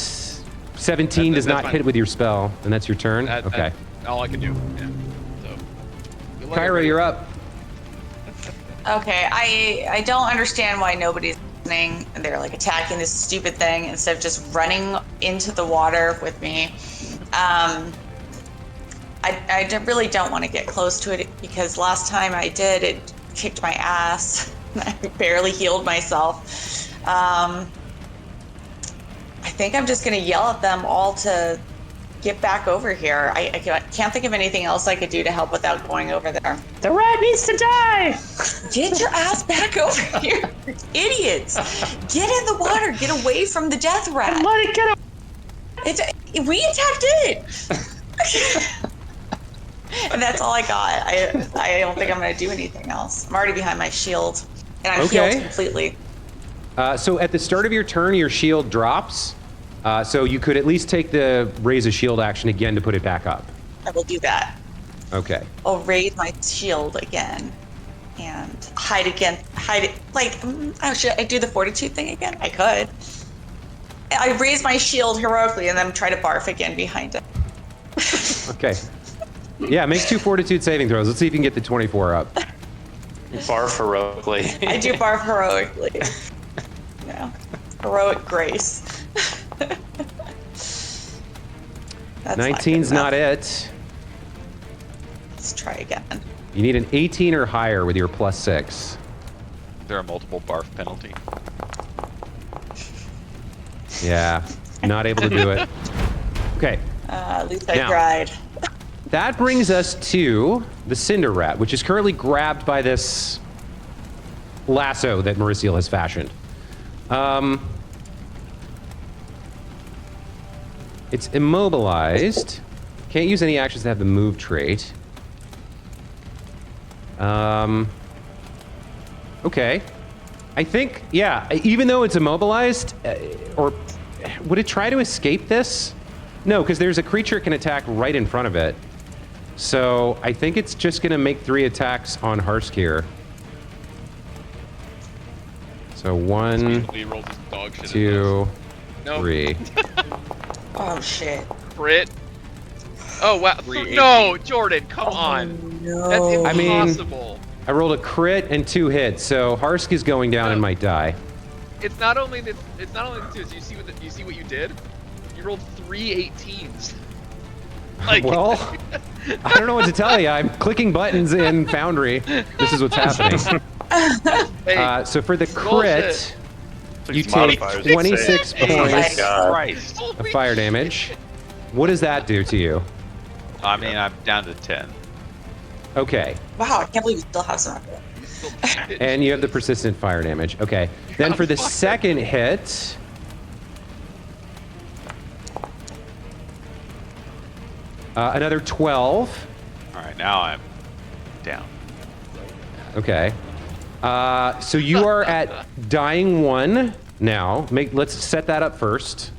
17 does That's not fine. hit with your spell, and that's your turn. Okay. That's all I can do. Yeah. So. Good luck, Kyra, everybody. you're up. Okay, I don't understand why nobody's listening. They're like attacking this stupid thing instead of just running into the water with me. I really don't want to get close to it because last time I did, it kicked my ass. I barely healed myself. I think I'm just going to yell at them all to get back over here. I can't think of anything else I could do to help without going over there. The rat needs to die! Get your ass back over here, idiots! Get in the water. Get away from the death rat. Let it get We attacked it. And that's all I got. I don't think I'm going to do anything else. I'm already behind my shield, and I'm Okay. healed completely. So at the start of your turn, your shield drops. So you could at least take the raise a shield action again to put it back up. I will do that. Okay. I'll raise my shield again and hide again. Hide it. Like, should I do the fortitude thing again? I could. I raise my shield heroically and then try to barf again behind it. Okay. Yeah, make 2 fortitude saving throws. Let's see if you can get the 24 up. Barf heroically. I do barf heroically. Yeah. Heroic grace. That's 19's not good enough. it. Let's try again. You need an 18 or higher with your +6. Is there a multiple barf penalty? Yeah, not able to do it. Okay, At least I Now. tried. that brings us to the Cinder Rat, which is currently grabbed by this lasso that Mauricio has fashioned. It's immobilized. Can't use any actions that have the move trait. Okay. I think, yeah, even though it's immobilized, or would it try to escape this? No, because there's a creature that can attack right in front of it. So I think it's just going to make 3 attacks on Harsk here. So 1, He rolled his dog shit. 2, No. 3. Oh shit. Crit. Oh wow. 318. No, Jordan, come on. No. That's I mean- impossible. I rolled a crit and 2 hits, so Harsk is going down and might die. It's not only the 2. You see what you did? You rolled 3 18s. Like, Well, I don't know what to tell you. I'm clicking buttons in Foundry. This is what's happening. hey, So for the Bullshit. crit, you These take modifiers are 26 insane. Oh my points God. Christ. of fire damage. What does that do to you? I mean, I'm down to 10. Okay, Wow, I can't believe you still have some of it. and you have the persistent fire damage. Okay, then for the second hit, another 12. All right, now I'm down. Okay. So you are at dying 1 now. Let's set that up first.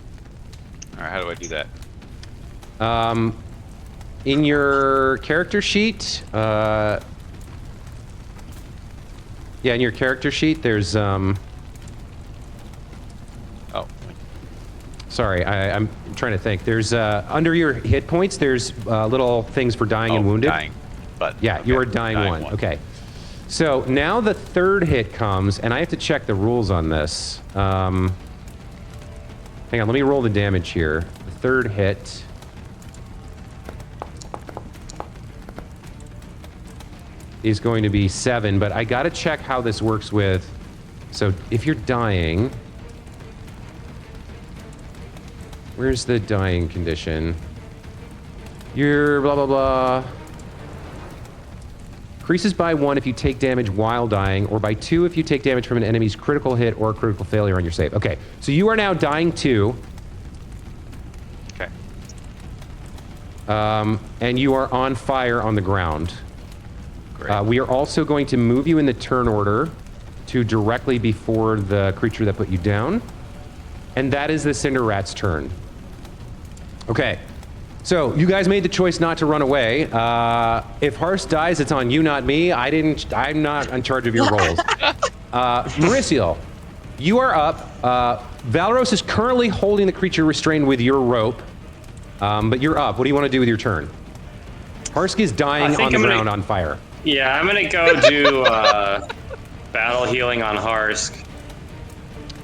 All right, how do I do that? In your character sheet, in your character sheet, there's Oh, sorry, I'm trying to think. There's under your hit points, there's little things for dying and wounded. Dying. But Yeah, you okay, are dying one. Okay. So now the third hit comes, and I have to check the rules on this. Hang on, let me roll the damage here. The third hit. Is going to be 7, but I gotta check how this works with. So if you're dying, where's the dying condition? You're blah blah blah. Increases by 1 if you take damage while dying, or by 2 if you take damage from an enemy's critical hit or critical failure on your save. Okay, so you are now dying 2. Okay. And you are on fire on the ground. Great. We are also going to move you in the turn order to directly before the creature that put you down. And that is the Cinder Rat's turn. Okay. So, you guys made the choice not to run away. If Hars dies, it's on you, not me. I'm not in charge of your rolls. Mauricio, you are up. Valros is currently holding the creature restrained with your rope. But you're up. What do you want to do with your turn? Harsk is dying on the ground on fire. Yeah, I'm gonna go do battle healing on Harsk.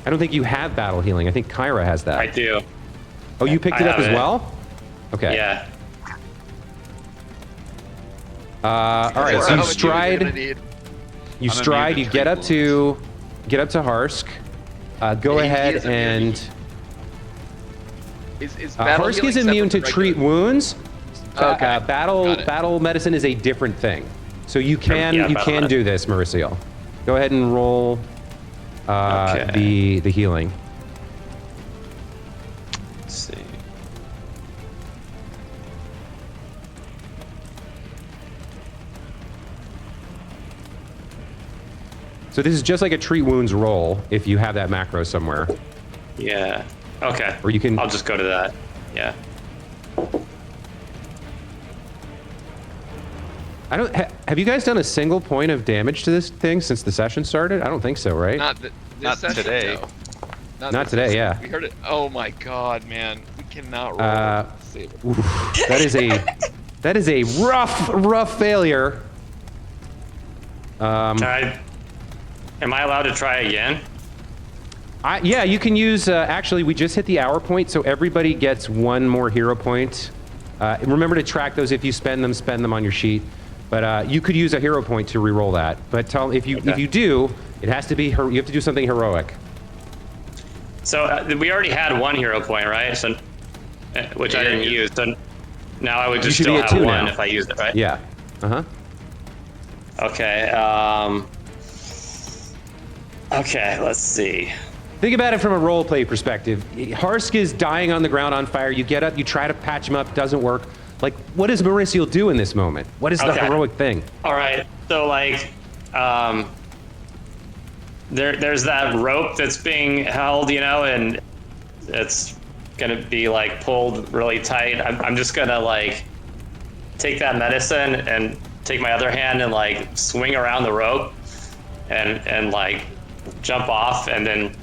I don't think you have battle healing. I think Kyra has that. I do. Oh, you picked it up as well? Okay. Yeah. All right, so you stride. You I'm stride. immune You to get up treat to Harsk. Go ahead Is and. battle Harsk healing is immune to separate from treat regular? wounds. Okay, got it. Battle medicine is a different thing. So you can Yeah, you battle can med. do this, Mauricio. Go ahead and roll Okay. the healing. Let's see. So this is just like a treat wounds roll if you have that macro somewhere. Yeah. Okay. Or you can. I'll just go to that. Yeah. I don't. Have you guys done a single point of damage to this thing since the session started? I don't think so, right? This Not session, today. no. Not this today, session. yeah. We heard it. Oh my god, man. We cannot roll. Save it. Oof, that is a rough failure. Am I allowed to try again? Yeah, you can use. Actually, we just hit the hour point, so everybody gets 1 more hero point. Remember to track those. If you spend them on your sheet. But you could use a hero point to re-roll that. But if you do, it has to be. You have to do something heroic. So we already had 1 hero point, right? So, which I didn't use. So now I would just should still be at have 2 1 now. if I used it, right? Yeah. Okay. Okay. Let's see. Think about it from a roleplay perspective. Harsk is dying on the ground on fire. You get up, you try to patch him up, doesn't work. Like, what does Mauricio do in this moment? What is the Okay. heroic thing? All right. So like, there's that rope that's being held, and it's gonna be like pulled really tight. I'm just gonna like take that medicine and take my other hand and like swing around the rope and like jump off and then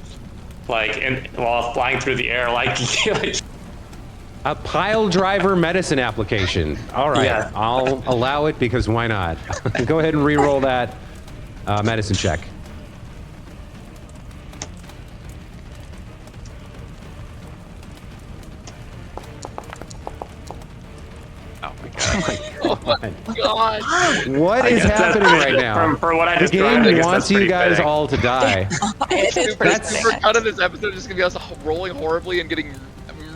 like while flying through the air like A pile driver medicine application. All right, Yeah. I'll allow it because why not? Go ahead and re-roll that medicine check. Oh my god. Oh my god. What is happening right now? For what I The described, I game guess wants that's you pretty guys fitting. all to die. Super cut of this episode is just gonna be us rolling horribly and getting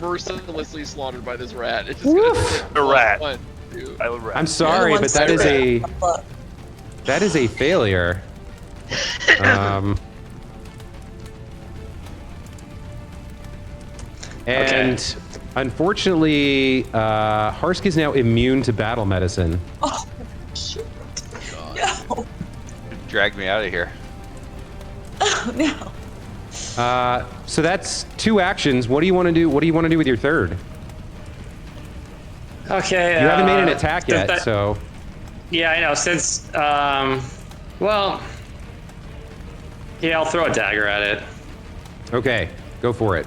mercilessly slaughtered by this rat. It's just Woof. gonna A rat. 1, 2. I would I'm sorry, but that is a failure. And unfortunately, Harsk is now immune to battle medicine. Oh, shoot. No. Drag me out of here. Oh, no. So that's 2 actions. What do you want to do? What do you want to do with your third? Okay. You haven't made an attack since yet, that- so Yeah, I know. Since well, yeah, I'll throw a dagger at it. okay, go for it.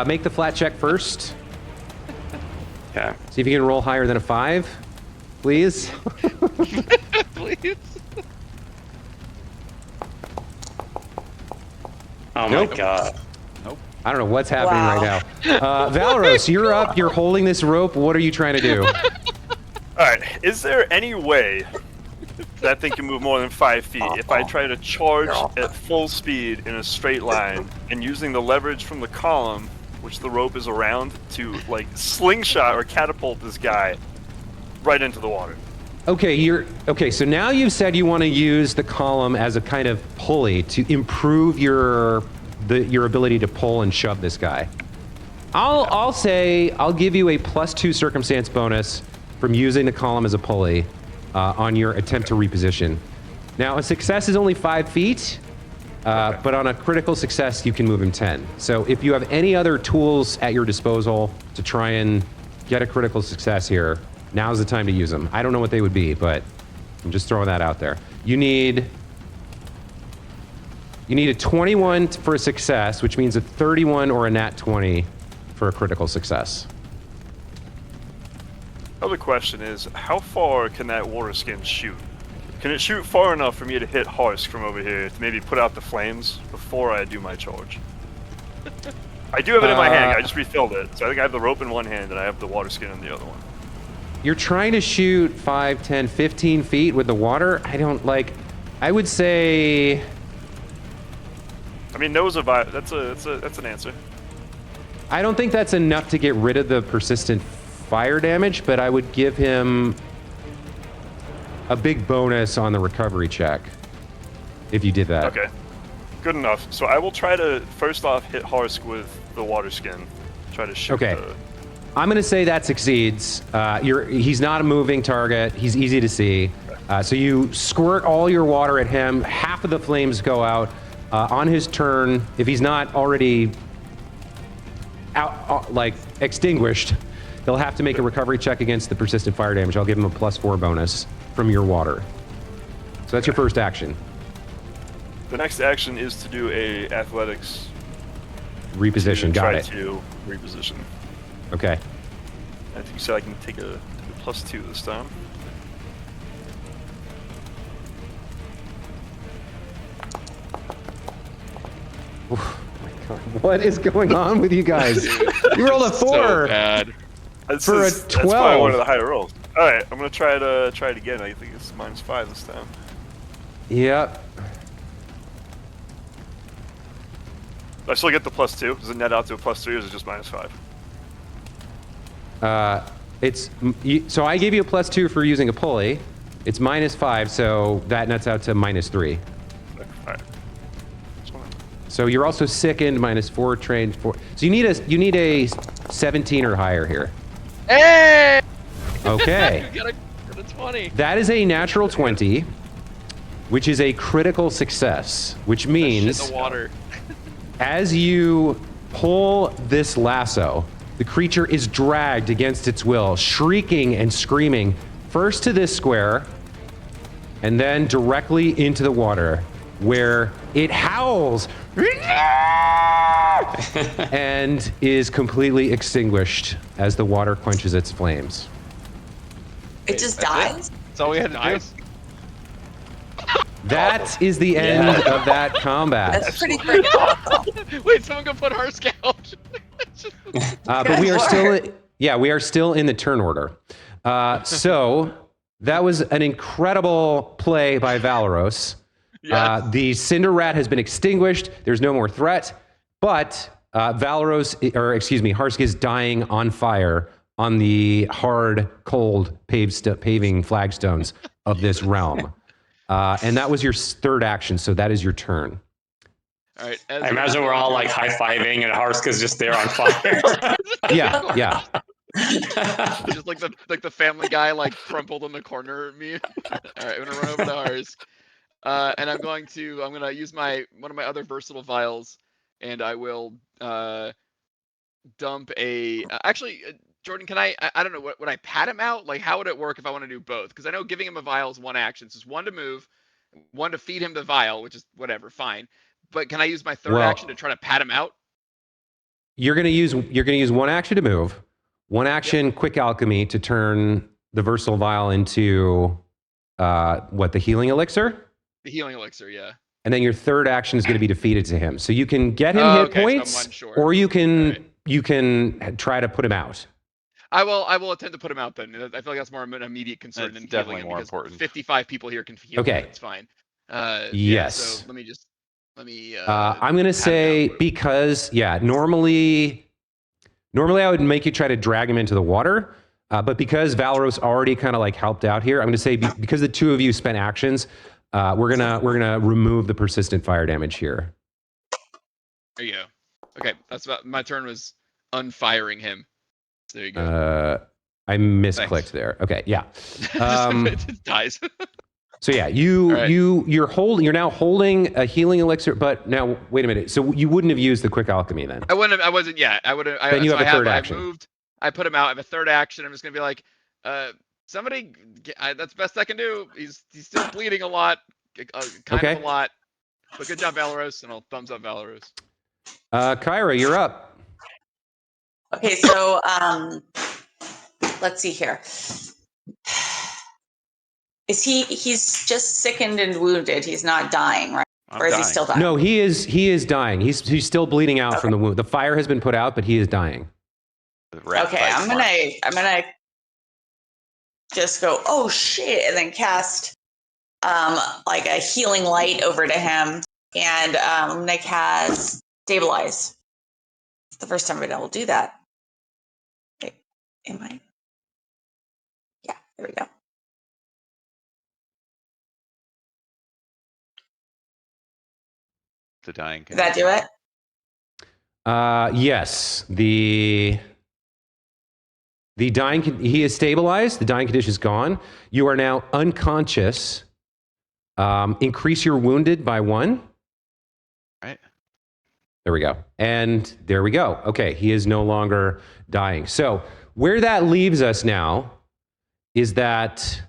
Make the flat check first. Okay. See if you can roll higher than a 5, please. Please. Oh Nope. my god. I don't know what's happening Wow. right now. Valros, you're up. You're holding this rope. What are you trying to do? Alright, is there any way that thing can move more than 5 feet if I try to charge at full speed in a straight line and using the leverage from the column, which the rope is around, to like slingshot or catapult this guy right into the water? Okay, so now you've said you want to use the column as a kind of pulley to improve your ability to pull and shove this guy. I'll say I'll give you a +2 circumstance bonus from using the column as a pulley on your attempt to reposition. Now, a success is only 5 feet, but on a critical success, you can move him 10. So if you have any other tools at your disposal to try and get a critical success here, now's the time to use them. I don't know what they would be, but I'm just throwing that out there. You need a 21 for a success, which means a 31 or a nat 20 for a critical success. Other question is, how far can that water skin shoot? Can it shoot far enough for me to hit Harsk from over here to maybe put out the flames before I do my charge? I do have it in my hand. I just refilled it. So I think I have the rope in one hand and I have the water skin in the other one. You're trying to shoot 5, 10, 15 feet with the water? I would say... I mean, no is that's an answer. I don't think that's enough to get rid of the persistent fire damage, but I would give him a big bonus on the recovery check if you did that. Okay, good enough. So I will try to, first off, hit Harsk with the water skin. Try to shoot I'm going to say that succeeds. He's not a moving target. He's easy to see. So you squirt all your water at him. Half of the flames go out. On his turn, if he's not already extinguished, he'll have to make a recovery check against the persistent fire damage. I'll give him a +4 bonus from your water. So that's your first action. The next action is to do a athletics reposition. Got it. Try to reposition. Okay. I think you said I can take a +2 this time. Oh my God. What is going on with you guys? You rolled a 4 So bad. for a 12. That's probably one of the higher rolls. All right, I'm gonna try it again. I think it's -5 this time. Yep. I still get the +2. Does it net out to a +3, or is it just -5? So I gave you a +2 for using a pulley. It's -5, so that nets out to -3. All right. So you're also sickened, -4 trained 4. So you need a 17 or higher here. Hey! Okay. You got a 20. That is a natural 20, which is a critical success, which means Shit in the water. as you pull this lasso, the creature is dragged against its will, shrieking and screaming, first to this square, and then directly into the water, where it howls and is completely extinguished as the water quenches its flames. It just dies? That's all we had to Nice. do. That is the end of that combat. That's pretty freaking awesome. Wait, someone go put Harsk out. But we are still, we are still in the turn order. So that was an incredible play by Valeros. Yes. The Cinder Rat has been extinguished. There's no more threat, but Harsk is dying on fire on the hard, cold paving flagstones of this realm. And that was your third action, so that is your turn. All right. I imagine we're all like high-fiving and Harsk is just there on fire. Yeah. Just like the Family Guy, like crumpled in the corner of me. All right, I'm gonna run over to Harsk, and I'm gonna use one of my other versatile vials, and I will dump a. Actually, Jordan, can I don't know, would I pat him out? Like, how would it work if I want to do both? Because I know giving him a vial is one action, so it's one to move, one to feed him the vial, which is whatever, fine. But can I use my third action to try to pat him out? You're gonna use one action to move, one action quick alchemy to turn the versatile vial into the healing elixir? The healing elixir, yeah. And then your third action is going to be to feed it to him. So you can get him hit points, or you can try to put him out. I will attempt to put him out then. I feel like that's more of an immediate concern That's than definitely healing him, more because important. 55 people here can heal. Okay. Him, it's fine. Yes. So let me. I'm going to say because normally I would make you try to drag him into the water, But because Valoros already kind of like helped out here, I'm going to say because the two of you spent actions, we're gonna remove the persistent fire damage here. There you go. Okay, that's about my turn was unfiring him. So there you go. I misclicked Thanks. there. Okay, yeah. It just dies. So yeah, right. you're now holding a healing elixir, but now wait a minute. So you wouldn't have used the quick alchemy then? I wouldn't have. I wasn't. Yeah, I would have. Then you so have a third I action. moved. I put him out. I have a third action. I'm just gonna be like, somebody. That's the best I can do. He's still bleeding a lot, kind of a lot. But good job, Valoros, and I'll thumbs up Valoros. Kyra, you're up. Okay, so let's see here. He's just sickened and wounded. He's not dying, right? Or is he still dying? No, he is dying. He's still bleeding out from the wound. The fire has been put out, but he is dying. Okay, I'm gonna just go, oh shit, and then cast like a healing light over to him, and I'm gonna cast stabilize. It's the first time I will do that. Wait, am I? Yeah, there we go. The dying. Did that do it? Yes. The dying. He is stabilized. The dying condition is gone. You are now unconscious. Increase your wounded by 1. Right. There we go. And there we go. Okay, he is no longer dying. So where that leaves us now is that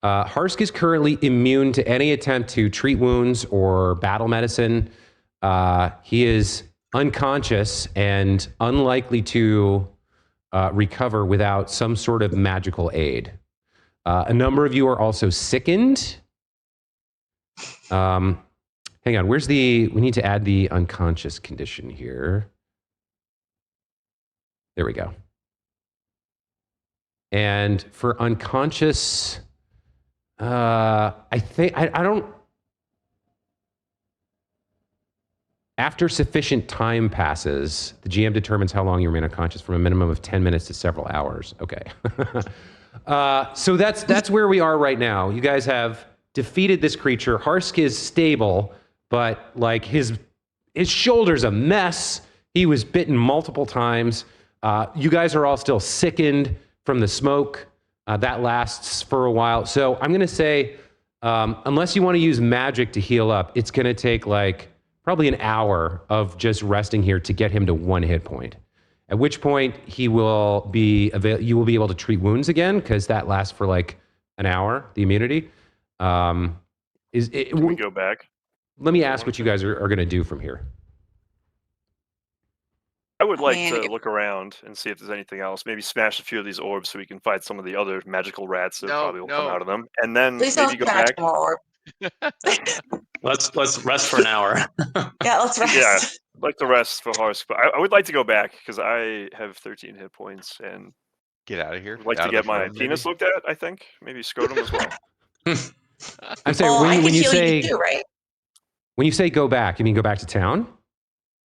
Harsk is currently immune to any attempt to treat wounds or battle medicine. He is unconscious and unlikely to recover without some sort of magical aid. A number of you are also sickened. Hang on, we need to add the unconscious condition here. There we go. And for unconscious, I don't. After sufficient time passes, the GM determines how long you remain unconscious, from a minimum of 10 minutes to several hours. Okay. So that's where we are right now. You guys have defeated this creature. Harsk is stable, but like his shoulder's a mess. He was bitten multiple times. You guys are all still sickened from the smoke. That lasts for a while. So I'm going to say, unless you want to use magic to heal up, it's going to take like probably an hour of just resting here to get him to 1 hit point. At which point you will be able to treat wounds again, because that lasts for like an hour, the immunity. Can we go back? Let me ask what you guys are going to do from here. I would like to look around and see if there's anything else. Maybe smash a few of these orbs so we can fight some of the other magical rats that probably will come out of them. And then maybe go back. Let's rest for an hour. Yeah, let's rest. Yeah, I'd like to rest for Harsk. But I would like to go back because I have 13 hit points and Get out of here. I'd like to get my penis looked at, I think. Maybe scrotum as well. I'm saying when you say too, right? When you say go back, you mean go back to town?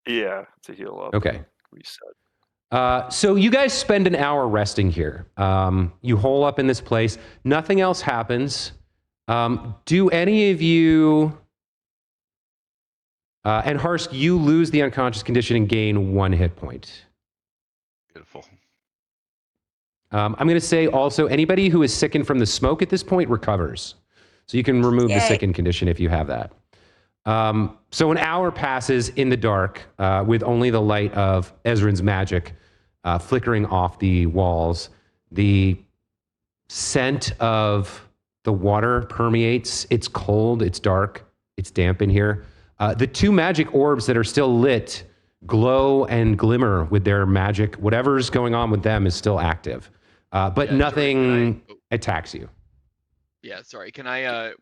Yeah, to heal up. Okay. Reset. So you guys spend an hour resting here. You hole up in this place. Nothing else happens. Do any of you... and Harsk, you lose the unconscious condition and gain 1 hit point. Beautiful. I'm going to say also, anybody who is sickened from the smoke at this point recovers. So you can remove the sickened condition if you have that. So an hour passes in the dark with only the light of Ezrin's magic flickering off the walls. The scent of the water permeates. It's cold, it's dark, it's damp in here. The 2 magic orbs that are still lit glow and glimmer with their magic. Whatever's going on with them is still active. But nothing attacks you. Yeah, sorry. Can I,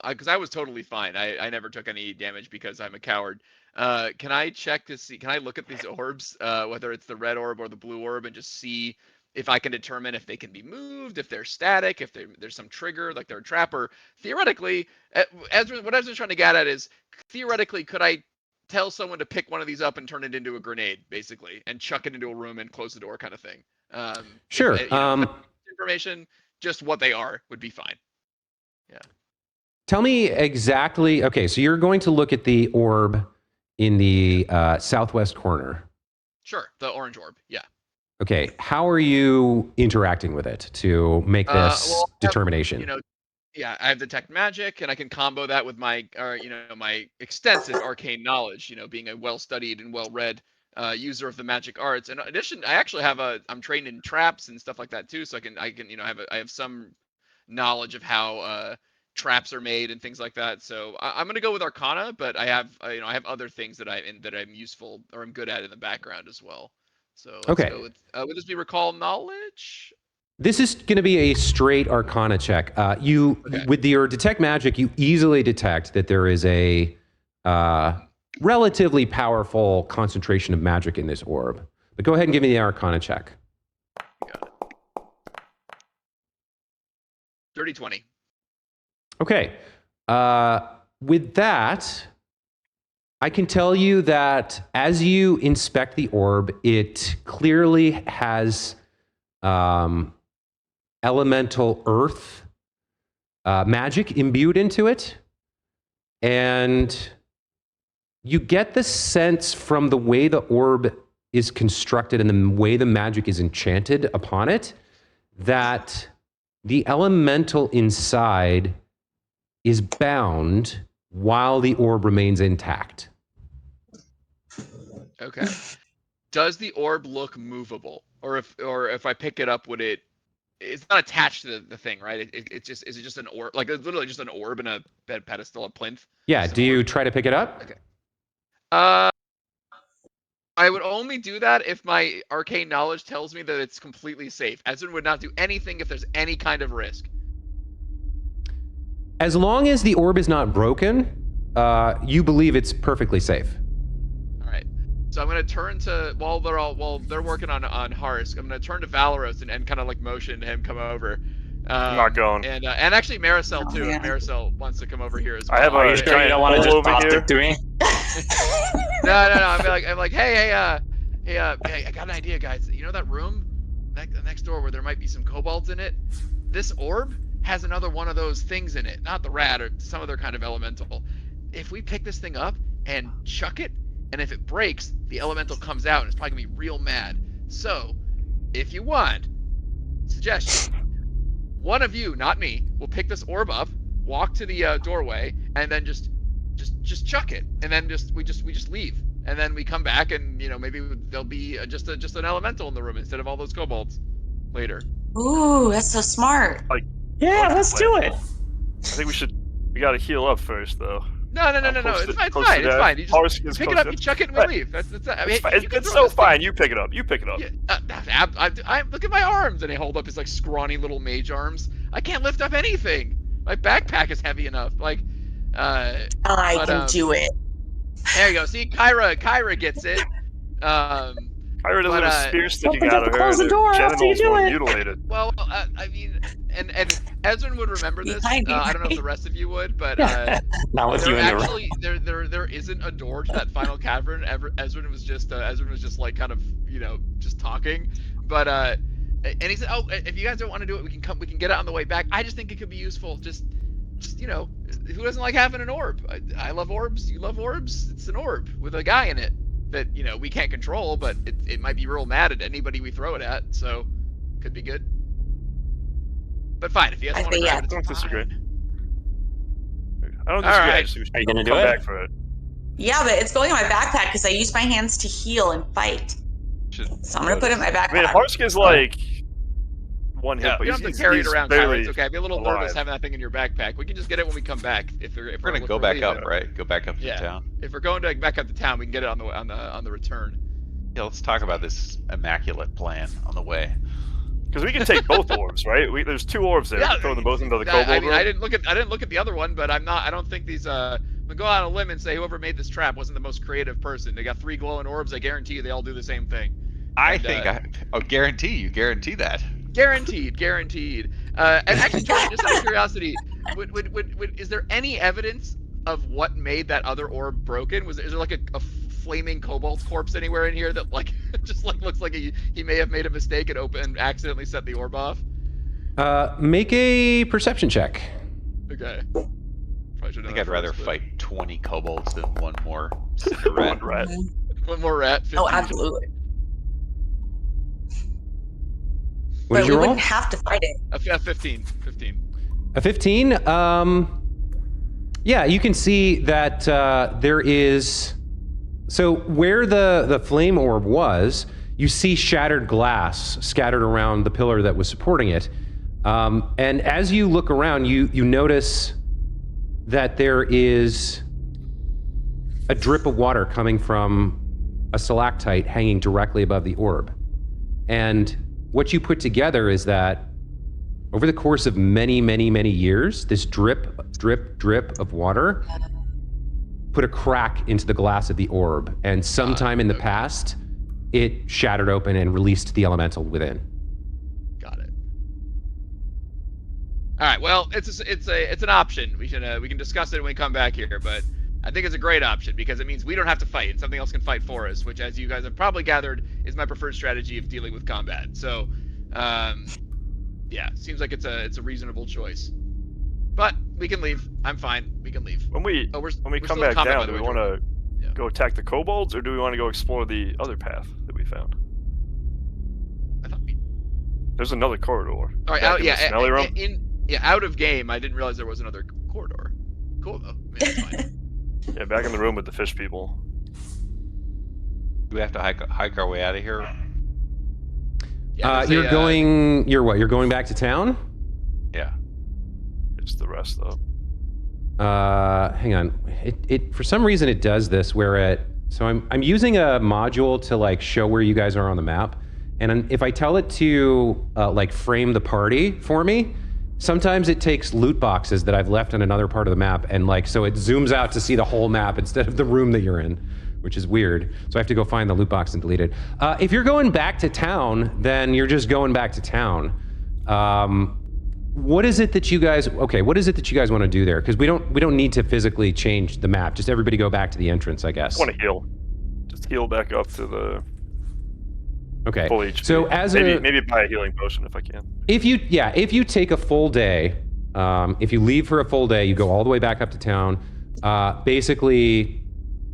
because I was totally fine. I never took any damage because I'm a coward. Can I check to see, can I look at these orbs, whether it's the red orb or the blue orb, and just see if I can determine if they can be moved, if they're static, if there's some trigger, like they're a trap, or theoretically, what I was trying to get at is, theoretically, could I tell someone to pick one of these up and turn it into a grenade, basically, and chuck it into a room and close the door, kind of thing. Sure. Information, just what they are, would be fine. Yeah. Tell me exactly. Okay, so you're going to look at the orb in the southwest corner. Sure, the orange orb. Yeah. Okay, how are you interacting with it to make this determination? Yeah, I have detect magic, and I can combo that with my, my extensive arcane knowledge. Being a well-studied and well-read user of the magic arts. And in addition, I actually have I'm trained in traps and stuff like that too. So I have some knowledge of how traps are made and things like that. So I'm gonna go with Arcana, but I have other things that I'm useful or I'm good at in the background as well. So let's go with would this be recall knowledge? This is going to be a straight Arcana check. With your detect magic, you easily detect that there is a relatively powerful concentration of magic in this orb. But go ahead and give me the Arcana check. Got it. Dirty 20. Okay. With that, I can tell you that as you inspect the orb, it clearly has elemental earth magic imbued into it. And you get the sense from the way the orb is constructed and the way the magic is enchanted upon it that the elemental inside is bound while the orb remains intact. Okay. Does the orb look movable? Or if I pick it up, it's not attached to the thing, right? Is it just an orb? Like, it's literally just an orb in a pedestal, a plinth? Yeah, do you try to pick it up? Okay. I would only do that if my arcane knowledge tells me that it's completely safe. Ezrin would not do anything if there's any kind of risk. As long as the orb is not broken, you believe it's perfectly safe. All right. So I'm gonna turn to while they're working on Harsk, I'm gonna turn to Valoros and kind of like motion to him come over. I'm not going. And actually Maricel too. If Maricel wants to come over here as well. I have Are you sure you don't want to just pop here. it to me? No. I'm like, hey, I got an idea, guys. You know that room next door where there might be some kobolds in it? This orb has another one of those things in it, not the rat or some other kind of elemental. If we pick this thing up and chuck it, and if it breaks, the elemental comes out and it's probably gonna be real mad. So, if you want, suggestion, one of you, not me, will pick this orb up, walk to the doorway, and then just chuck it, and then we just leave, and then we come back, and maybe there'll be just an elemental in the room instead of all those kobolds later. Ooh, that's so smart. Yeah, let's do it. I think we gotta heal up first, though. No. It's fine. It's fine. You just pick it up, you chuck it, and we leave. That's it. I mean, it's so fine. You pick it up. Yeah, I look at my arms, and I hold up his like scrawny little mage arms. I can't lift up anything. My backpack is heavy enough. Like, I can do it. There you go. See, Kyra gets it. Kyra doesn't have a spear sticking out of her. Close the door after you do it. Mutilated. Well, I mean, and Ezrin would remember this. I don't know if the rest of you would, but not with you in the room. Actually, there isn't a door to that final cavern. Ezrin was just like kind of just talking, but and he said, oh, if you guys don't want to do it, we can get it on the way back. I just think it could be useful. Just who doesn't like having an orb? I love orbs. You love orbs. It's an orb with a guy in it that we can't control, but it might be real mad at anybody we throw it at. So could be good. But fine, if you guys want to grab it, I don't disagree. All right. Are you gonna do it? Back for it? Yeah, but it's going in my backpack because I use my hands to heal and fight. So I'm gonna put it in my backpack. I mean, Harsk is like one hit, but you don't have to carry it around. It's okay. I'd be a little nervous having that thing in your backpack. We can just get it when we come back. If we're gonna go back up, right? Go back up to town. If we're going back up to town, we can get it on the return. Yeah, let's talk about this immaculate plan on the way. Because we can take both orbs, right? There's two orbs there. We can throw them both into the kobold room. I didn't look at the other one, but I don't think these. I'm gonna go out on a limb and say whoever made this trap wasn't the most creative person. They got 3 glowing orbs. I guarantee you, they all do the same thing. I guarantee that. Guaranteed. And actually, Jordan, just out of curiosity, is there any evidence of what made that other orb broken? Is there like a flaming cobalt corpse anywhere in here that like just like looks like he may have made a mistake and accidentally set the orb off? Make a perception check. Okay. I think I'd rather fight 20 kobolds than one more Cinder Rat. One rat. One more rat. 15. Oh, absolutely. What But did we you roll? wouldn't have to fight it. A 15. 15. A 15? Yeah, you can see that there is... So where the flame orb was, you see shattered glass scattered around the pillar that was supporting it. And as you look around, you notice that there is a drip of water coming from a stalactite hanging directly above the orb. And what you put together is that over the course of many, many, many years, this drip of water put a crack into the glass of the orb. And sometime in the past, it shattered open and released the elemental within. Got it. All right. Well, it's an option. We can discuss it when we come back here, but I think it's a great option because it means we don't have to fight and something else can fight for us, which, as you guys have probably gathered, is my preferred strategy of dealing with combat. So, yeah, seems like it's a reasonable choice. But we can leave. I'm fine. We can leave. When we come back down, do we want to go attack the kobolds, or do we want to go explore the other path that we found? I thought there's another corridor. All right. Out Out of game, I didn't realize there was another corridor. Cool though. I mean, that's fine. Yeah, back in the room with the fish people. Do we have to hike our way out of here? Yeah, You're what? You're going back to town? Yeah. It's the rest though. Hang on. It for some reason it does this where so I'm using a module to like show where you guys are on the map, and if I tell it to like frame the party for me, sometimes it takes loot boxes that I've left on another part of the map and like so it zooms out to see the whole map instead of the room that you're in, which is weird. So I have to go find the loot box and delete it. If you're going back to town, then you're just going back to town. What is it that you guys want to do there? Because we don't need to physically change the map. Just everybody go back to the entrance, I guess. I want to heal. Just heal back up to the okay. full HP. So as maybe buy a healing potion if I can. If you take a full day, if you leave for a full day, you go all the way back up to town. Basically,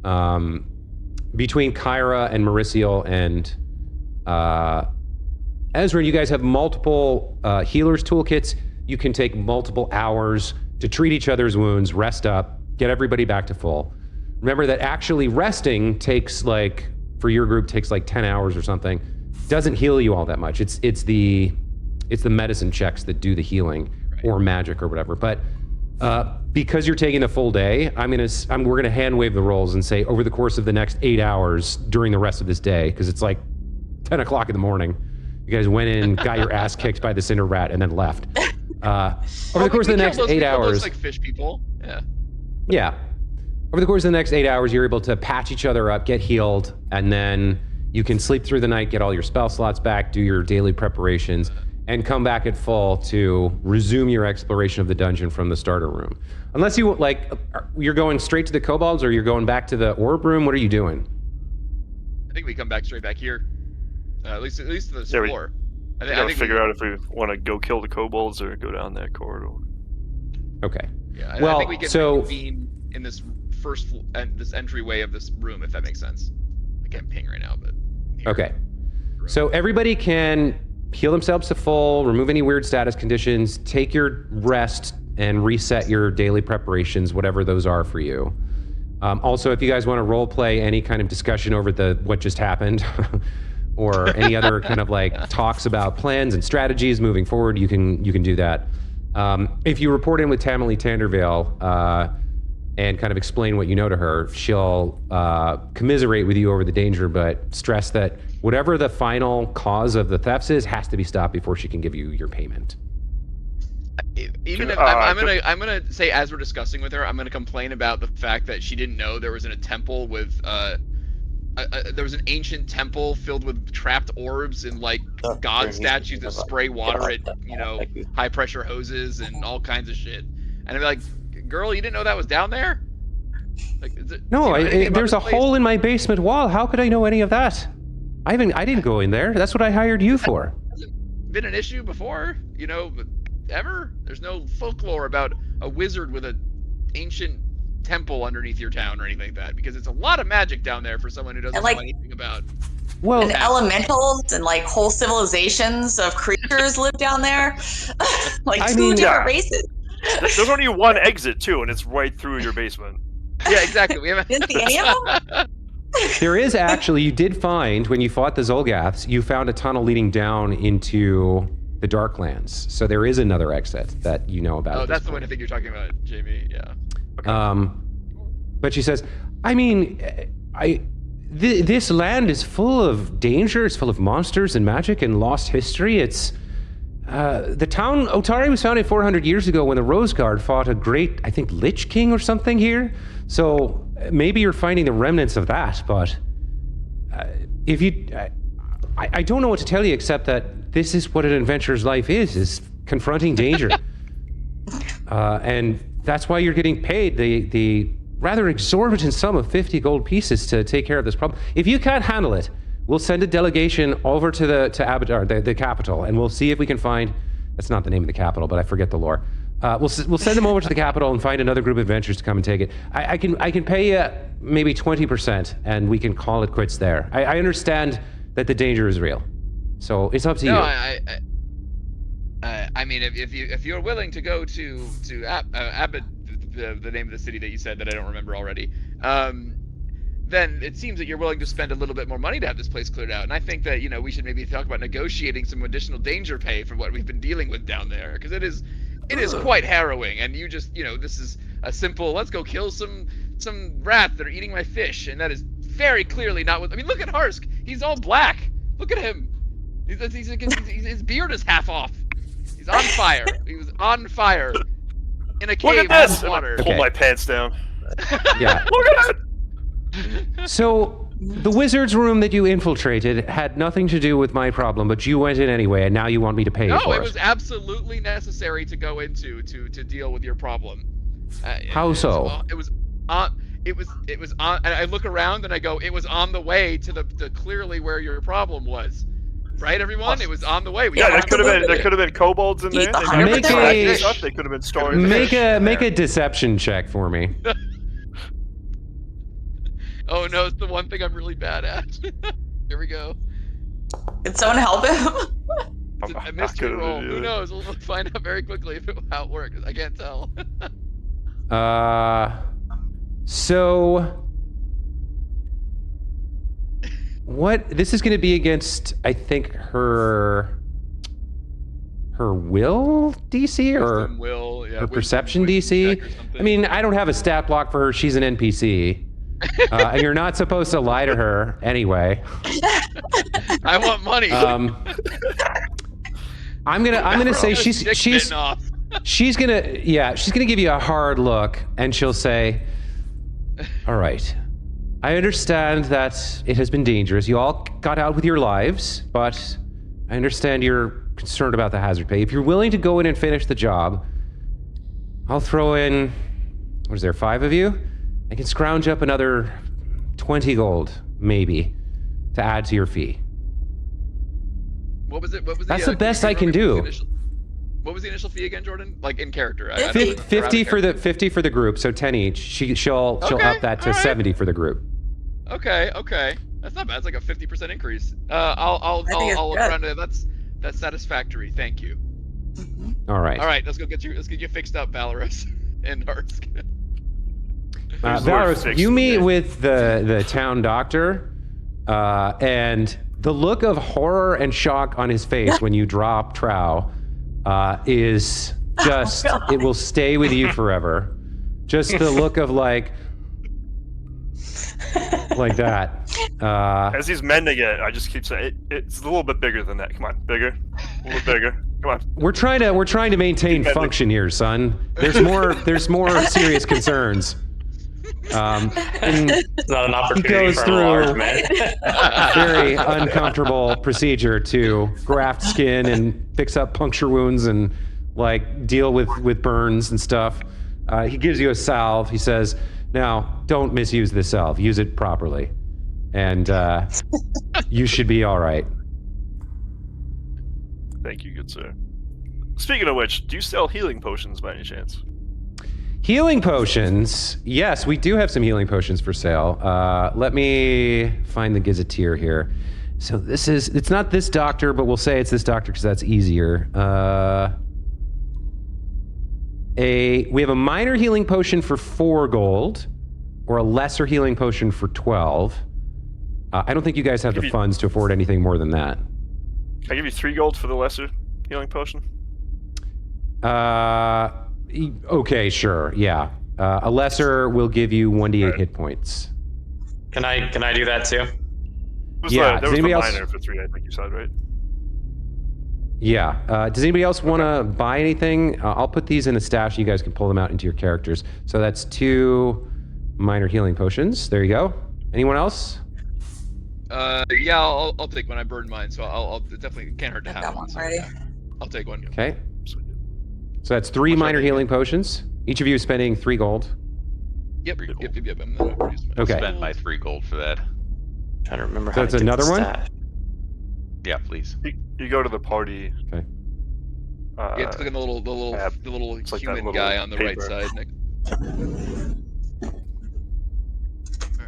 between Kyra and Mauricial and Ezra, you guys have multiple healers toolkits. You can take multiple hours to treat each other's wounds, rest up, get everybody back to full. Remember that actually resting takes like, for your group, takes like 10 hours or something. Doesn't heal you all that much. It's the medicine checks that do the healing, or magic or whatever. But because you're taking the full day, we're gonna hand wave the rolls and say over the course of the next 8 hours during the rest of this day, because it's like 10 o'clock in the morning. You guys went in, got your ass kicked by the Cinder Rat, and then left. Over the course of the next 8 hours, like fish people. Yeah. Yeah. Over the course of the next 8 hours, you're able to patch each other up, get healed, and then you can sleep through the night, get all your spell slots back, do your daily preparations, and come back at full to resume your exploration of the dungeon from the starter room. Unless you you're going straight to the kobolds, or you're going back to the orb room. What are you doing? I think we come back straight back here. At least to this floor. I think figure out if we want to go kill the kobolds or go down that corridor. Okay. Yeah. Well, I think we can convene in this this entryway of this room, if that makes sense. I can't ping right now, but. Here. Okay. So everybody can heal themselves to full, remove any weird status conditions, take your rest, and reset your daily preparations, whatever those are for you. Also, if you guys want to role play any kind of discussion over what just happened. Or any other kind of like talks about plans and strategies moving forward, you can do that. If you report in with Tammily Tandervale and kind of explain what you know to her, she'll commiserate with you over the danger, but stress that whatever the final cause of the thefts is has to be stopped before she can give you your payment. Even if I'm gonna say, as we're discussing with her, I'm gonna complain about the fact that she didn't know there was a temple with there was an ancient temple filled with trapped orbs and like god statues that spray water at high pressure hoses and all kinds of shit. And I'd be like, girl, you didn't know that was down there? Like, is it? No, do you know anything about there's a this place? hole in my basement wall. How could I know any of that? I didn't go in there. That's what I hired you for. Hasn't been an issue before, ever. There's no folklore about a wizard with an ancient temple underneath your town or anything like that, because it's a lot of magic down there for someone who doesn't know anything about. Well, And elementals and like whole civilizations of creatures live down there. Like I two mean, different races. There's only one exit too, and it's right through your basement. Yeah, exactly. We haven't. Didn't see any of them? there is actually, you did find, when you fought the Zolgaths, you found a tunnel leading down into the Darklands. So there is another exit that you know about. Oh, that's the one I think you're talking about, Jamie. Yeah. But she says, I mean, this land is full of danger. It's full of monsters and magic and lost history. It's the town Otari was founded 400 years ago when the Rose Guard fought a great, I think, Lich King or something here. So maybe you're finding the remnants of that. But if you, I don't know what to tell you except that this is what an adventurer's life is confronting danger. And that's why you're getting paid the rather exorbitant sum of 50 gold pieces to take care of this problem. If you can't handle it, we'll send a delegation over to the capital, and we'll see if we can find. That's not the name of the capital, but I forget the lore. We'll send them over to the capital and find another group of adventurers to come and take it. I can pay you maybe 20%, and we can call it quits there. I understand that the danger is real, so it's up to you. No, I mean, if you're willing to go to Abed, the name of the city that you said that I don't remember already, then it seems that you're willing to spend a little bit more money to have this place cleared out. And I think that we should maybe talk about negotiating some additional danger pay for what we've been dealing with down there, because it is quite harrowing. And you just this is a simple let's go kill some rats that are eating my fish, and that is very clearly not what. I mean, look at Harsk. He's all black. Look at him. His beard is half off. He's on fire. He was on fire in a cave Look at this! in water. Pull my pants down. Yeah. Look at it! So the wizard's room that you infiltrated had nothing to do with my problem, but you went in anyway, and now you want me to pay you for No, it. it was absolutely necessary to go into to deal with your problem. How so? It was on. And I look around and I go, it was on the way to the clearly where your problem was. Right, everyone? It was on the way. There could have been kobolds in there. They could have been storing. Make a deception check for me. Oh no, it's the one thing I'm really bad at. Here we go. Did someone help him? It's a mystery roll. Who knows? We'll find out very quickly how it works. I can't tell. So what? This is going to be against, I think, her will DC or will, yeah, her perception DC. I mean, I don't have a stat block for her. She's an NPC. And you're not supposed to lie to her anyway. I want money. I'm gonna say she's gonna give you a hard look, and she'll say, all right, I understand that it has been dangerous. You all got out with your lives, but I understand you're concerned about the hazard pay. If you're willing to go in and finish the job, I'll throw in, what is there, 5 of you? I can scrounge up another 20 gold, maybe, to add to your fee. What was it? That's the best I can do. What was the initial fee again, Jordan? Like in character? 50 for the group, so 10 each. She'll up that to 70 for the group. Okay. That's not bad. It's like a 50% increase. I'll look around it. That's satisfactory. Thank you. All right. Let's get you fixed up, Valorous and Harsk. Valorous, you meet with the town doctor, and the look of horror and shock on his face when you drop Trow is just, it will stay with you forever. Just the look of like that. As he's mending it, I just keep saying, it's a little bit bigger than that. Come on, bigger. A little bigger. Come on. We're trying to maintain function here, son. There's more serious concerns. It's not an opportunity he goes for through a large man. a very uncomfortable procedure to graft skin and fix up puncture wounds and like deal with burns and stuff. He gives you a salve. He says, Now, don't misuse the salve. Use it properly. And you should be all right. Thank you, good sir. Speaking of which, do you sell healing potions by any chance? Healing potions. Yes, we do have some healing potions for sale. Let me find the gazetteer here. So it's not this doctor, but we'll say it's this doctor because that's easier. We have a minor healing potion for 4 gold, or a lesser healing potion for 12. I don't think you guys have the funds to afford anything more than that. Can I give you 3 gold for the lesser healing potion? Okay, sure, yeah. A lesser will give you 1d8 hit points. Can I do that too? Yeah. There was the minor for 3, I think you said, right? Yeah. Does anybody else want to buy anything? I'll put these in the stash. You guys can pull them out into your characters. So that's 2 minor healing potions. There you go. Anyone else? Yeah, I'll take one. I burned mine, so I'll definitely can't hurt to I've have got one. one So, already. yeah, I'll take one. Okay. So that's 3 minor healing potions. Each of you is spending 3 gold. Yep. I'm gonna produce my Okay. Spend my 3 gold for that. Trying to remember So how that's to get another the one? stash. Yeah, please. You go to the party. Okay. Yeah, click on the little tab. human like that little guy on the right paper. side, Nick.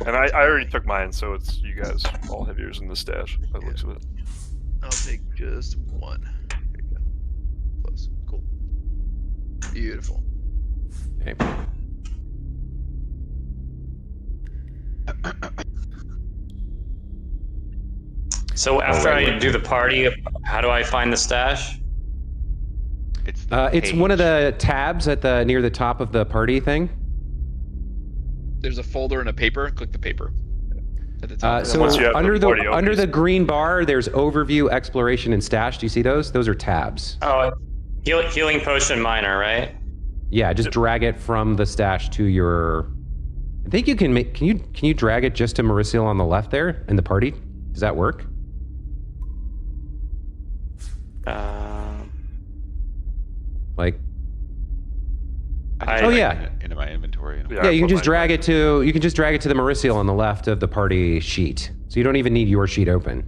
And I already took mine, so it's you guys all have yours in the stash. By the looks of it. I'll take just one. There you go. Close. Cool. Beautiful. Okay. So after I do the party, how do I find the stash? It's one of the tabs at the near the top of the party thing. There's a folder and a paper. Click the paper. At the top. So once you have under the party under opens- the green bar, there's overview, exploration, and stash. Do you see those? Those are tabs. Oh, healing potion minor, right? Yeah, just drag it from the stash to your. I think you can make. Can you drag it just to Mauricio on the left there in the party? Does that work? Like. Oh yeah. Into my inventory. Yeah, you can just drag it to the Mauricio on the left of the party sheet. So you don't even need your sheet open.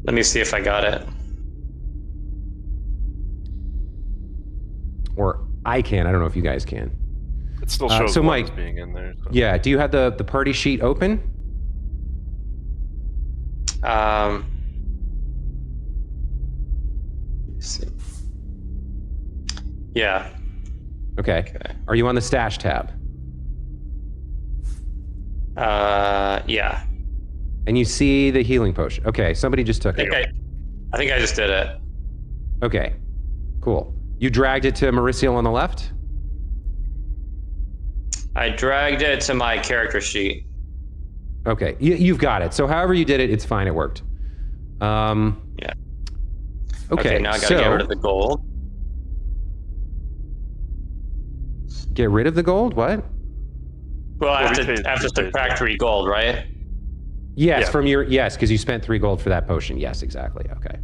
Let me see if I got it. Or I can. I don't know if you guys can. It still shows so one Mike, as being in there. So. Yeah. Do you have the party sheet open? Let's see. Yeah. Okay. Are you on the stash tab? Yeah. And you see the healing potion. Okay, somebody just took it. I think I just did it. Okay, cool. You dragged it to Mauricio on the left? I dragged it to my character sheet. Okay, you've got it. So however you did it, it's fine. It worked. Yeah. Okay, now I gotta get rid of the gold. Get rid of the gold? What? Well, I have we to paid subtract 3 gold, right? Yes, Yeah. from your because you spent 3 gold for that potion. Yes, exactly. Okay.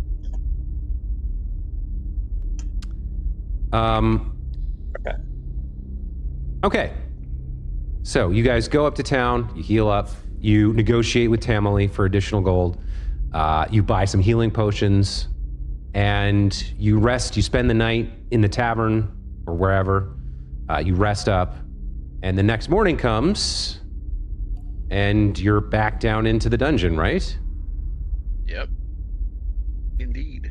Okay. Okay. So you guys go up to town. You heal up. You negotiate with Tamale for additional gold. You buy some healing potions, and you rest. You spend the night in the tavern or wherever. You rest up, and the next morning comes, and you're back down into the dungeon, right? Yep. Indeed.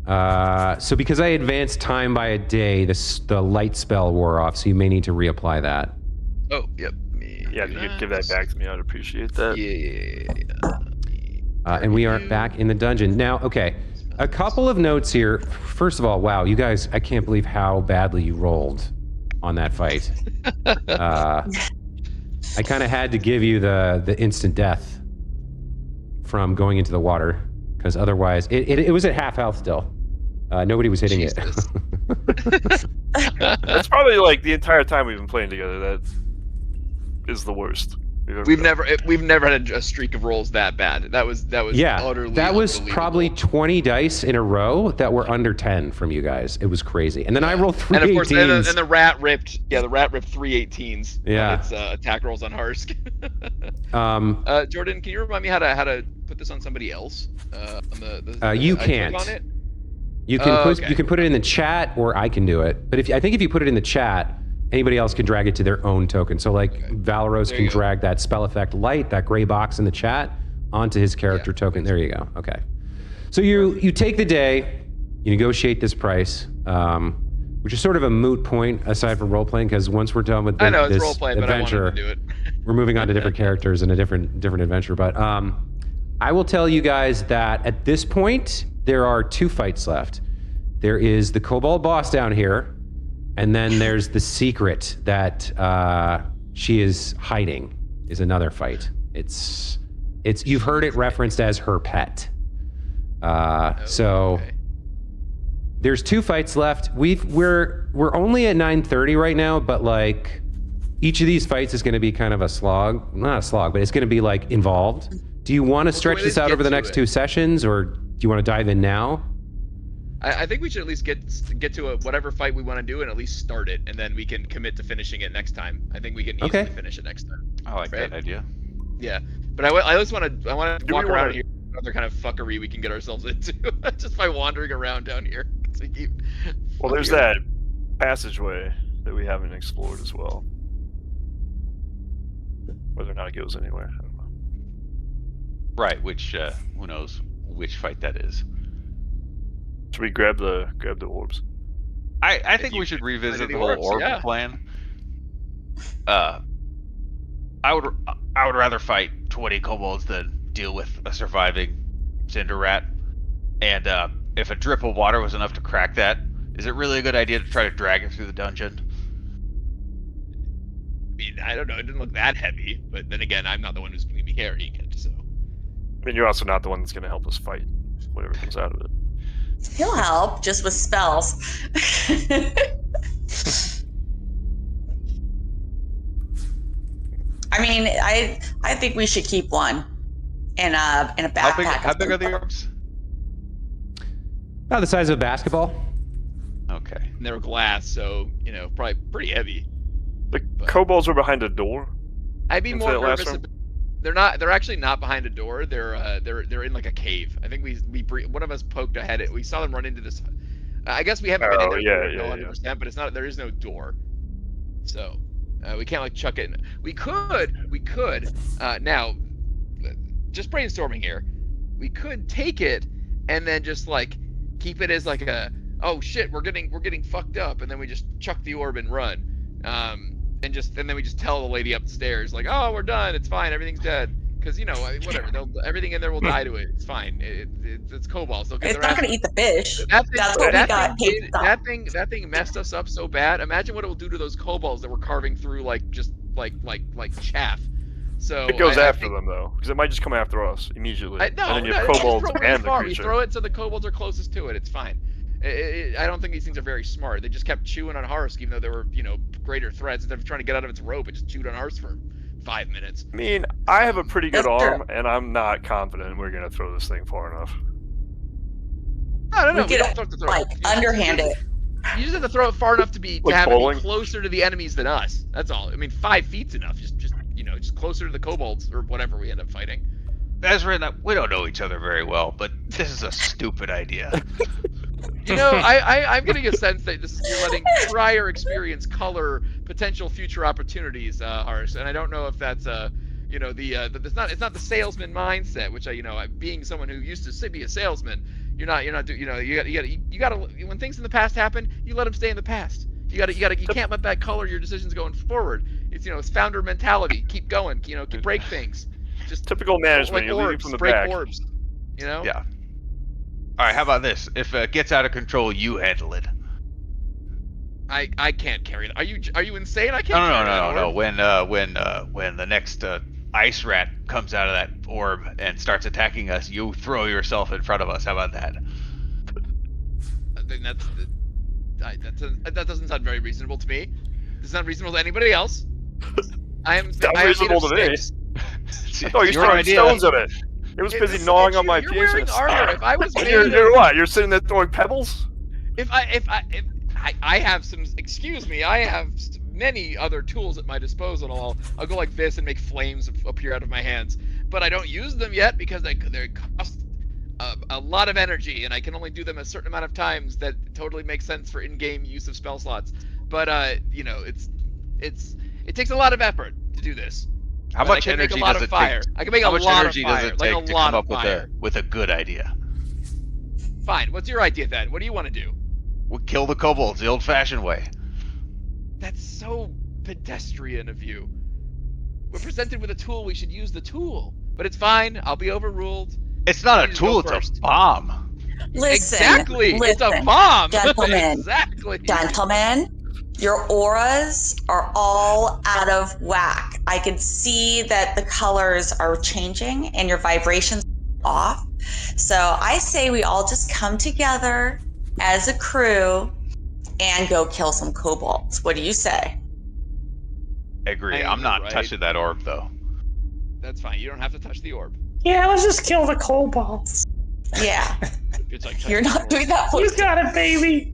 So because I advanced time by a day, the light spell wore off, so you may need to reapply that. Oh, yep. Yeah, if you could give that back to me, I'd appreciate that. Yeah. And we are back in the dungeon. Now, okay, a couple of notes here. First of all, wow, you guys, I can't believe how badly you rolled on that fight. I kind of had to give you the instant death from going into the water, because otherwise, it was at half health still. Nobody was hitting it. That's probably like the entire time we've been playing together. That is the worst. We've never had a streak of rolls that bad. That was Yeah, utterly that was unbelievable. probably 20 dice in a row that were under 10 from you guys. It was crazy. And then I rolled 3 And of course, 18s. and the rat ripped 3 18s. Yeah. On its attack rolls on Harsk. Jordan, can you remind me how to put this on somebody else? On the you I click can't. on it? You can Okay. you can put it in the chat, or I can do it. But I think if you put it in the chat, anybody else can drag it to their own token. So like Valeros There can you go. drag that spell effect light, that gray box in the chat, onto his character token. There you go. Okay. So you take the day, you negotiate this price, which is sort of a moot point aside from role playing, because once we're done with I know it's this role playing, but I adventure, wanted to do it. we're moving on to different characters and a different adventure. But I will tell you guys that at this point there are 2 fights left. There is the Kobold boss down here, and then there's the secret that she is hiding. Is another fight. It's you've heard it referenced as her pet. So there's 2 fights left. We're only at 9:30 right now, but like each of these fights is going to be kind of a slog. Not a slog, but it's going to be like involved. Do you want to stretch this out over the next 2 sessions, or do you want to dive in now? I think we should at least get to whatever fight we want to do and at least start it, and then we can commit to finishing it next time. I think we can easily finish it next time. I like that idea. Yeah, but I just want to walk around here. Other kind of fuckery we can get ourselves into just by wandering around down here. Well, there's that passageway that we haven't explored as well. Whether or not it goes anywhere, I don't know. Right, which who knows which fight that is. Should we grab the orbs? I think we should revisit the whole orb plan. I would rather fight 20 kobolds than deal with a surviving Cinder Rat. And if a drip of water was enough to crack that, is it really a good idea to try to drag it through the dungeon? I mean, I don't know. It didn't look that heavy, but then again, I'm not the one who's going to be carrying it, so. I mean, you're also not the one that's going to help us fight whatever comes out of it. He'll help, just with spells. I mean, I think we should keep one in a backpack. How big are the orbs? About the size of a basketball. Okay. And they're glass, so probably pretty heavy. The kobolds were behind a door. I'd be Into more that last nervous. room? They're not. They're actually not behind a door. They're in like a cave. I think one of us poked ahead. We saw them run into this. I guess we haven't been in there 100%, but it's not. There is no door, so we can't like chuck it. We could. Now, just brainstorming here. We could take it and then just like keep it as like a oh shit we're getting fucked up, and then we just chuck the orb and run. And then we just tell the lady upstairs, like, oh, we're done, it's fine, everything's dead. Because, whatever, everything in there will die to it. It's fine. It's kobolds. It's not going to eat the fish. That's what we got paid to stop. That thing messed us up so bad. Imagine what it will do to those kobolds that we're carving through like chaff. So It goes after them, though, because it might just come after us immediately. And then you have kobolds and the creature. We throw it so the kobolds are closest to it. It's fine. I don't think these things are very smart. They just kept chewing on Harsk, even though there were, greater threats. Instead of trying to get out of its rope, it just chewed on Harsk for 5 minutes. I mean, I have a pretty good arm, and I'm not confident we're going to throw this thing far enough. I don't know. We don't have to throw it. Underhand it. You just have to throw it far enough to be Like have bowling? it be closer to the enemies than us. That's all. I mean, 5 feet's enough. Just closer to the kobolds or whatever we end up fighting. Ezra, we don't know each other very well, but this is a stupid idea. I'm getting a sense that you're letting prior experience color potential future opportunities, Harsh, and I don't know if that's it's not the salesman mindset, which being someone who used to be a salesman, you gotta when things in the past happen, you let them stay in the past. You can't let that color your decisions going forward. It's founder mentality. Keep going. Break things. Just typical management. Like you're orbs, leading from the break back. Orbs. Yeah. All right, how about this? If it gets out of control, you handle it. I can't carry it. Are you insane? I can't. No. When the next ice rat comes out of that orb and starts attacking us, you throw yourself in front of us. How about that? I think that doesn't sound very reasonable to me. Does not reasonable to anybody else. Sounds I am reasonable made to of me. sticks. Oh, you're Your throwing idea. stones at it. It was busy gnawing on my You're wearing pieces. armor. If I was And made you're of, what? You're sitting there throwing pebbles? if I have some, excuse me, I have many other tools at my disposal. I'll go like this and make flames appear out of my hands, but I don't use them yet because they cost a lot of energy, and I can only do them a certain amount of times. That totally makes sense for in-game use of spell slots, but you know, it takes a lot of effort to do this. How But much I can make energy a lot does of it fire. take? I can make How a much lot energy of fire, does it like take a to lot come up of fire. with a good idea? Fine. What's your idea then? What do you want to do? We'll kill the kobolds the old-fashioned way. That's so pedestrian of you. We're presented with a tool. We should use the tool. But it's fine. I'll be overruled. It's not You a need to go tool, it's first. a bomb. Listen, Exactly. It's a listen, bomb. gentlemen. Exactly. Gentlemen, your auras are all out of whack. I can see that the colors are changing and your vibrations are off. So I say we all just come together as a crew and go kill some kobolds. What do you say? I agree. I I'm not right. touching that orb, though. That's fine. You don't have to touch the orb. Yeah, let's just kill the kobolds. Yeah, It's like you're touching not the doing that. You got it, baby.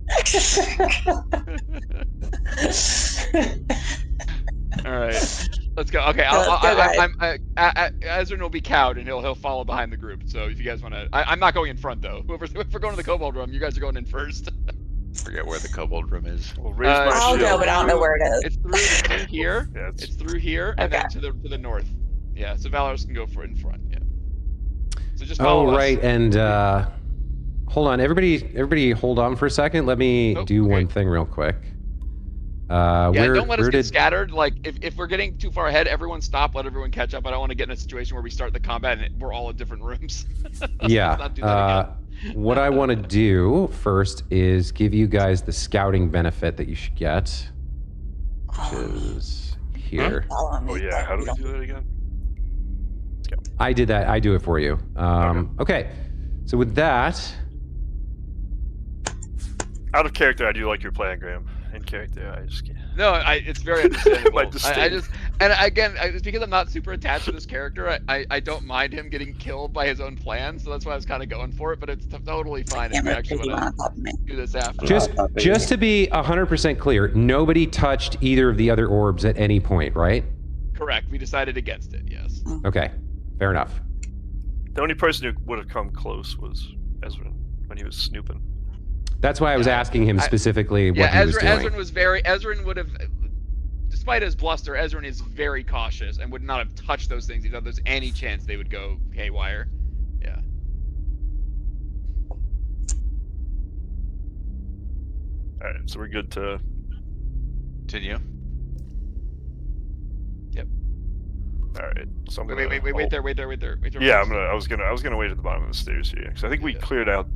All right. Let's go. Okay. Ezrin will be cowed and he'll follow behind the group. So if you guys want to, I'm not going in front though. If we're going to the kobold room, you guys are going in first. Forget where the kobold room is. We'll raise my I'll shield. go, but I don't know where it is. It's through here. Yeah, It's through here and Okay. then to the north. Yeah. So Valorous can go for in front. Yeah. So just follow us. right, and hold on, everybody, hold on for a second. Let me do one thing real quick. Yeah, don't let us where get did scattered. Like, if we're getting too far ahead, everyone stop, let everyone catch up. I don't want to get in a situation where we start the combat and we're all in different rooms. yeah? Let's not do that again. What I want to do first is give you guys the scouting benefit that you should get, which is here. Follow me. Oh yeah, how do we do that again? I did that. I do it for you. Okay. So with that, Out of character, I do like your plan, Graham. In character, I just can't. No, it's very understandable. My disdain. I just, and again, it's because I'm not super attached to this character. I don't mind him getting killed by his own plan, so that's why I was kind of going for it. But it's totally fine if we actually want to do this after. just to be 100% clear, nobody touched either of the other orbs at any point, right? Correct. We decided against it. Yes. Okay. Fair enough. The only person who would have come close was Ezrin when he was snooping. That's why I was asking him specifically what he was doing. Ezrin would have, despite his bluster, Ezrin is very cautious and would not have touched those things if there's any chance they would go haywire. Yeah. Alright, so we're good to Continue. Yep. Alright, so I'm gonna Wait there. Yeah, I was gonna wait at the bottom of the stairs here because I think we cleared out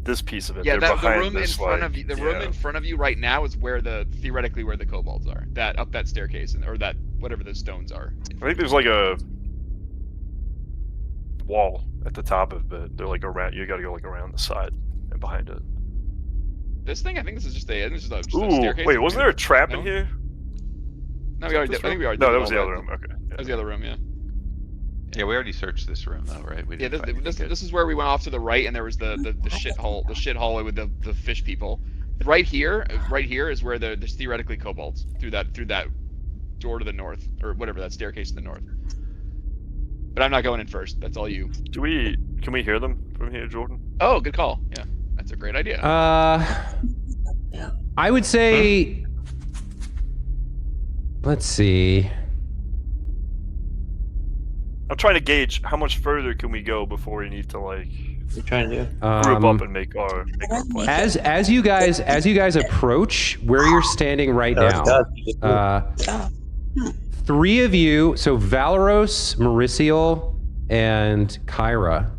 this piece of it. Yeah, They're the behind room in this, front like, of you. The room in front of you right now is where theoretically where the kobolds are. That up that staircase or that whatever those stones are. I think there's like a wall at the top of it. They're like around. You got to go like around the side and behind it. This thing, I think this is just a staircase. Wait, wasn't there a trap No? in here? No, we already did. I think we already No, did that was all the other room. Okay. That was the other room, yeah. Yeah, we already searched this room, though, right? We Yeah, didn't find anything this is where we went off to the right, and there was the shit hallway with the fish people. Right here is where there's theoretically kobolds through that door to the north, or whatever, that staircase to the north. But I'm not going in first. That's all you. Can we hear them from here, Jordan? Oh, good call. Yeah, that's a great idea. I would say, let's see. I'm trying to gauge how much further can we go before we need to like What are you trying to do? group up and make our plan. As you guys approach where you're standing right now, three of you, so Valeros, Mauricial, and Kyra,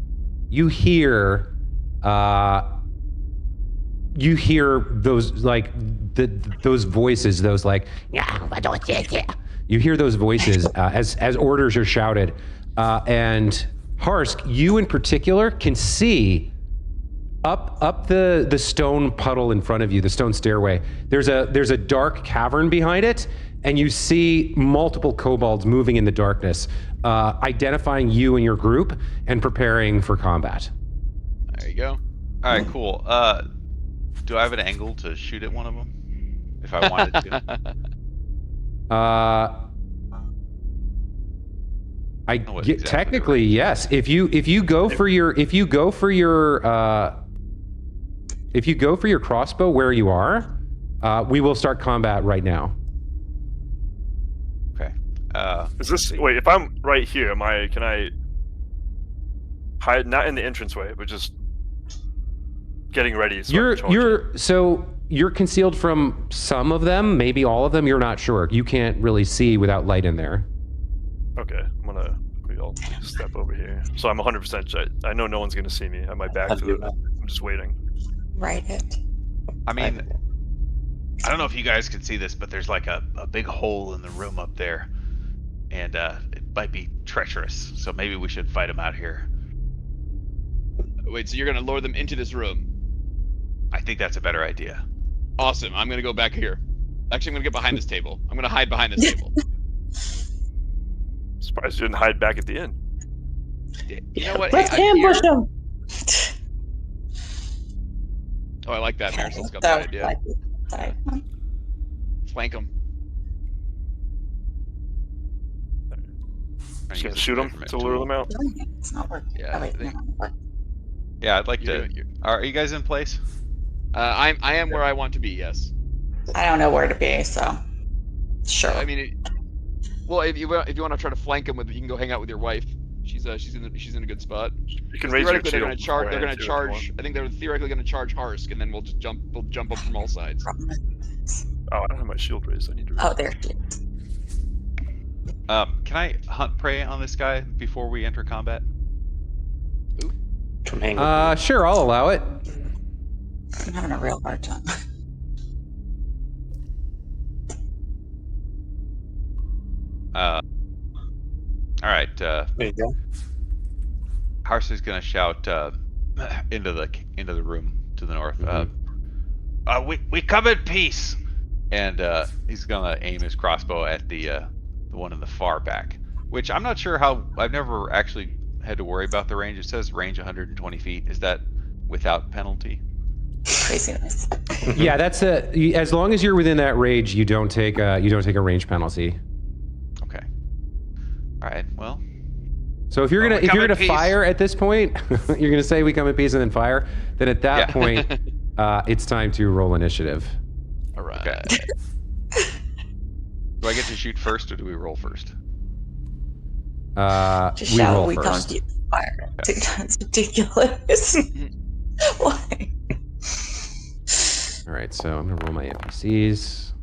you hear those like those voices, those like you hear those voices as orders are shouted, and Harsk, you in particular can see up the stone puddle in front of you, the stone stairway. There's a dark cavern behind it, and you see multiple kobolds moving in the darkness, identifying you and your group and preparing for combat. There you go. All right, cool. Do I have an angle to shoot at one of them if I wanted to? Technically yes. If you go for your crossbow where you are, we will start combat right now. Okay. Is this wait? If I'm right here, can I hide? Not in the entranceway, but just getting ready. So you're concealed from some of them, maybe all of them. You're not sure. You can't really see without light in there. Okay, I'll step over here. So I'm 100%. I know no one's gonna see me. I have my back to it. I'm just waiting. Right it. I mean, I don't know if you guys can see this, but there's like a big hole in the room up there, and it might be treacherous. So maybe we should fight them out here. Wait, so you're gonna lure them into this room? I think that's a better idea. Awesome. I'm gonna go back here. Actually, I'm gonna get behind this table. I'm gonna hide behind this table. Surprised you didn't hide back at the end. You know what? Let's Hey, I'm ambush here. them. Oh, I like that. Marisol's got that idea. Sorry. Flank them. Just gonna shoot them to lure them out. It's not working. Yeah, Oh, wait, I think- no. Yeah, I'd like to. You're- Are you guys in place? I am where I want to be. Yes. I don't know where to be, so sure. I mean, well, if you want to try to flank them with, you can go hang out with your wife. She's in a good spot. You can raise your Theoretically, they're going shield to charge. They're beforehand, going to too, if you charge. want. I think they're theoretically going to charge Harsk, and then we'll just jump. We'll jump up from all sides. Oh, I don't have my shield raised. I need to. Oh, there she is. Can I hunt prey on this guy before we enter combat? Come hang with me. Sure, I'll allow it. I'm having a real hard time. All right. There you go. Harsh is gonna shout into the room to the north. We come in peace, and he's gonna aim his crossbow at the one in the far back. Which I'm not sure how. I've never actually had to worry about the range. It says range 120 feet. Is that without penalty? Craziness. Yeah, that's as long as you're within that range, you don't take a range penalty. Okay. All right. Well. So if you're Well, gonna we come in fire peace. at this point, you're gonna say we come in peace and then fire. Then at that Yeah. point, it's time to roll initiative. All right. Okay. Do I get to shoot first, or do we roll first? Just We shout, roll we first. come to fire. That's ridiculous. Why? All right, so I'm gonna roll my NPCs.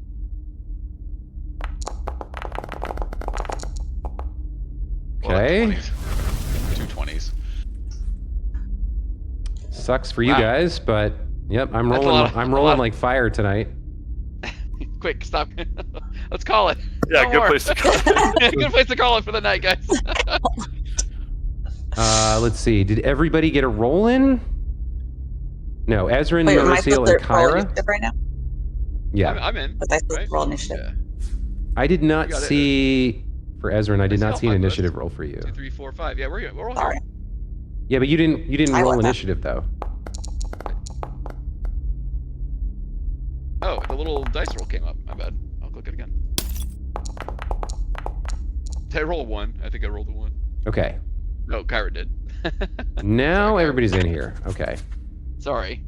Okay. 2 20s. Sucks for you Wow. guys, but yep, I'm That's a rolling. lot of- I'm a rolling lot. like fire tonight. Quick, stop. Let's call it. Yeah, No good more. place to go. Good place to call it for the night, guys. Let's see. Did everybody get a roll in? No, Ezra, Wait, am I Marcel, supposed and to roll Kyra. initiative right now? Yeah, I'm in. Was I supposed Right? to roll initiative? Yeah. I did not You got it. see for Ezra, and I did see not all see an 5 initiative lists. roll for you. 2, 3, 4, 5. Yeah, we're all Sorry. here. Yeah, but you didn't I roll want that. initiative though. Oh, the little dice roll came up. My bad. I'll click it again. Did I roll a 1? I think I rolled a 1. Okay. No, Kyra did. Now Sorry, Kyra. everybody's in here. Okay. Sorry.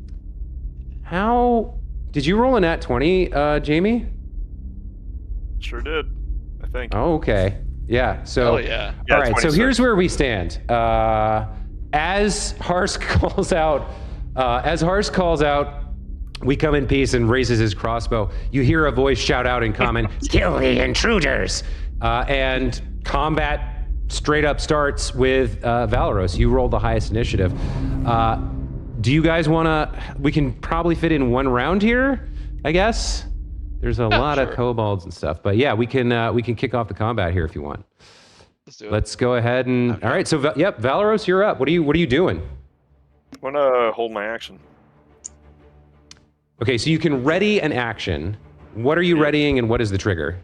How did you roll a nat 20, Jamie? Sure did. I think. Oh, okay. Yeah. So. Oh yeah. Yeah, All right. So 26. here's where we stand. As Harsk calls out, we come in peace and raises his crossbow. You hear a voice shout out in common, "Kill the intruders!" And combat straight up starts with Valeros. You rolled the highest initiative. Do you guys want to? We can probably fit in one round here, I guess. There's a lot of sure. kobolds and stuff, but yeah, we can kick off the combat here if you want. Let's do it. Let's go ahead and all right. So yep, Valeros, you're up. What are you doing? I'm gonna hold my action. Okay, so you can ready an action. What are you readying, and what is the trigger?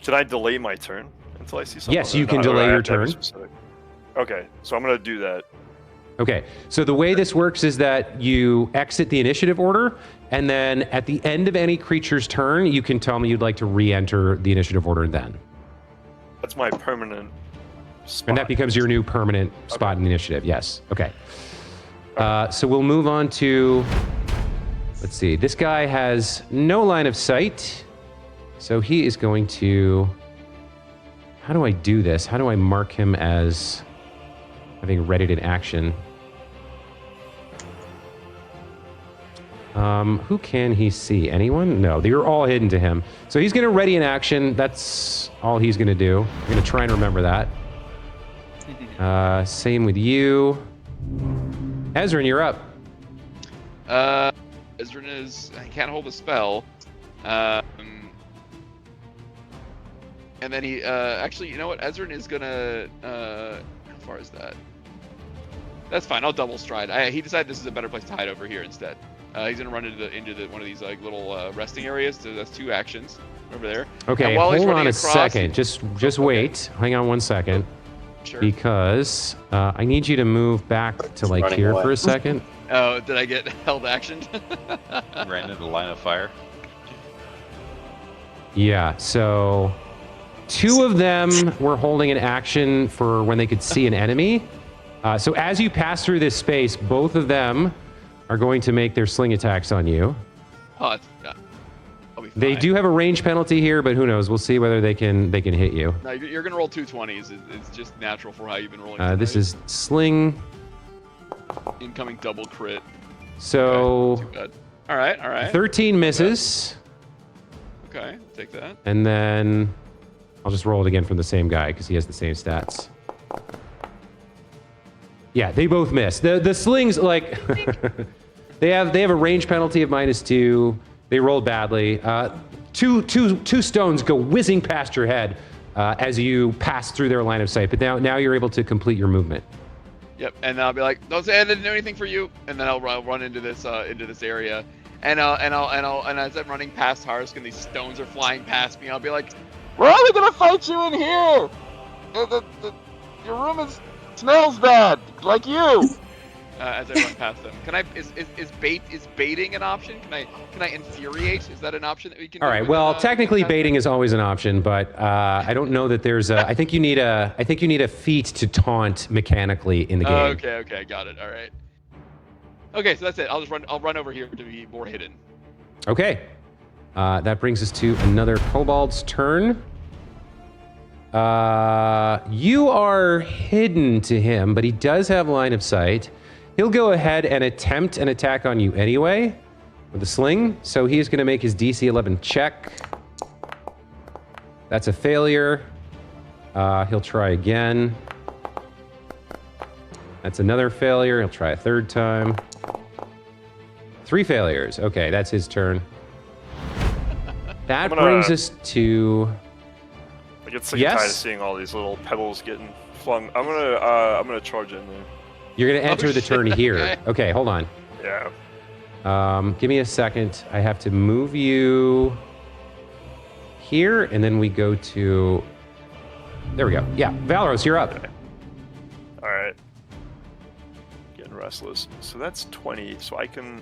Can I delay my turn until I see something? Yes, you can delay your turn. Okay, so I'm gonna do that. Okay, so the way this works is that you exit the initiative order, and then at the end of any creature's turn, you can tell me you'd like to re-enter the initiative order then. That's my permanent spot. And that becomes your new permanent spot in the initiative, yes. Okay. So we'll move on to, let's see, this guy has no line of sight, so he is going to, how do I do this? How do I mark him as having readied in action? Who can he see? Anyone? No, you're all hidden to him. So he's going to ready in action. That's all he's going to do. I'm going to try and remember that. Same with you. Ezrin, you're up. Ezrin I can't hold a spell. And then he, actually, you know what? Ezrin is gonna, how far is that? That's fine, I'll double stride. He decided this is a better place to hide over here instead. He's gonna run into one of these like little resting areas, so that's 2 actions over there. Okay, hold on a second. Just wait. Hang on 1 second. Sure. Because I need you to move back to like here for a second. Oh, did I get held actioned? Ran into the line of fire. Yeah, so 2 of them were holding an action for when they could see an enemy. So as you pass through this space, both of them are going to make their sling attacks on you. Oh, I'll be fine. They do have a range penalty here, but who knows? We'll see whether they can hit you. No, you're gonna roll 2 20s. It's just natural for how you've been rolling. This is sling. Incoming double crit. So Okay, too bad. All right. 13 misses. Okay, take that. And then I'll just roll it again from the same guy because he has the same stats. Yeah, they both miss. The slings, like they have a range penalty of -2. They rolled badly. Two stones go whizzing past your head as you pass through their line of sight. But now you're able to complete your movement. Yep, and I'll be like, "Don't say I didn't do anything for you," and then I'll run into this area, and as I'm running past Harsk and these stones are flying past me, I'll be like, "We're only gonna fight you in here. Your room smells bad, like you." As I run past them, can I? Is baiting an option? Can I infuriate? Is that an option that we can? All right. Well, technically, baiting is always an option, but I don't know that there's a. I think you need a feat to taunt mechanically in the game. Okay, got it. All right. Okay, so that's it. I'll run over here to be more hidden. Okay. That brings us to another kobold's turn. You are hidden to him, but he does have line of sight. He'll go ahead and attempt an attack on you anyway with a sling. So he is going to make his DC 11 check. That's a failure. He'll try again. That's another failure. He'll try a 3rd time. 3 failures. Okay, that's his turn. That brings us to... I get sick and tired of seeing all these little pebbles getting flung. I'm gonna charge in there. You're going to enter the turn here. Okay, hold on. Yeah. Give me a second. I have to move you here, and then we go to... There we go. Yeah, Valeros, you're up. All right. Getting restless. So that's 20, so I can...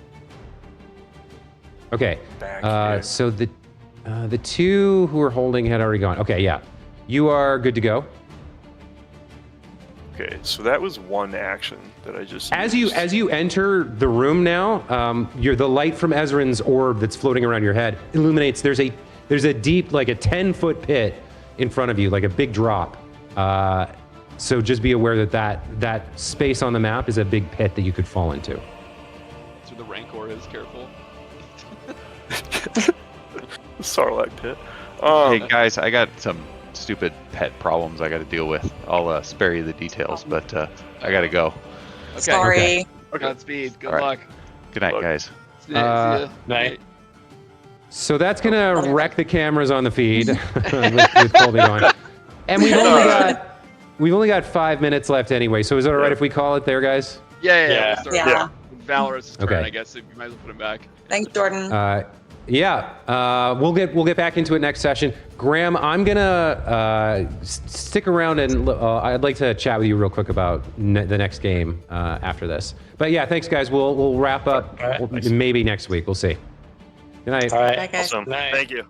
Okay. Back here. So the 2 who were holding had already gone. Okay, yeah. You are good to go. Okay, so that was 1 action that I just As used. you enter the room now, the light from Ezrin's orb that's floating around your head illuminates. There's a deep, like a 10-foot pit in front of you, like a big drop. So just be aware that space on the map is a big pit that you could fall into. So the Rancor is careful. Sarlacc pit. Hey guys, I got some stupid pet problems I got to deal with. I'll spare you the details, but I got to go. Okay. Sorry. Godspeed. Good All right. luck. Good night, Look. guys. See ya. Night. So that's gonna wreck the cameras on the feed with Colby on. And we've only got 5 minutes left anyway. So is it all right if we call it there, guys? Yeah. We'll start. Yeah. Valorous' turn, Okay. I guess. So you might as well put him back. Thanks, Jordan. We'll get back into it next session. Graham, I'm gonna stick around and I'd like to chat with you real quick about the next game after this. But yeah, thanks guys. We'll wrap up All right. maybe next week. We'll see. Good night. All right. Bye, guys. Awesome. Night. Thank you.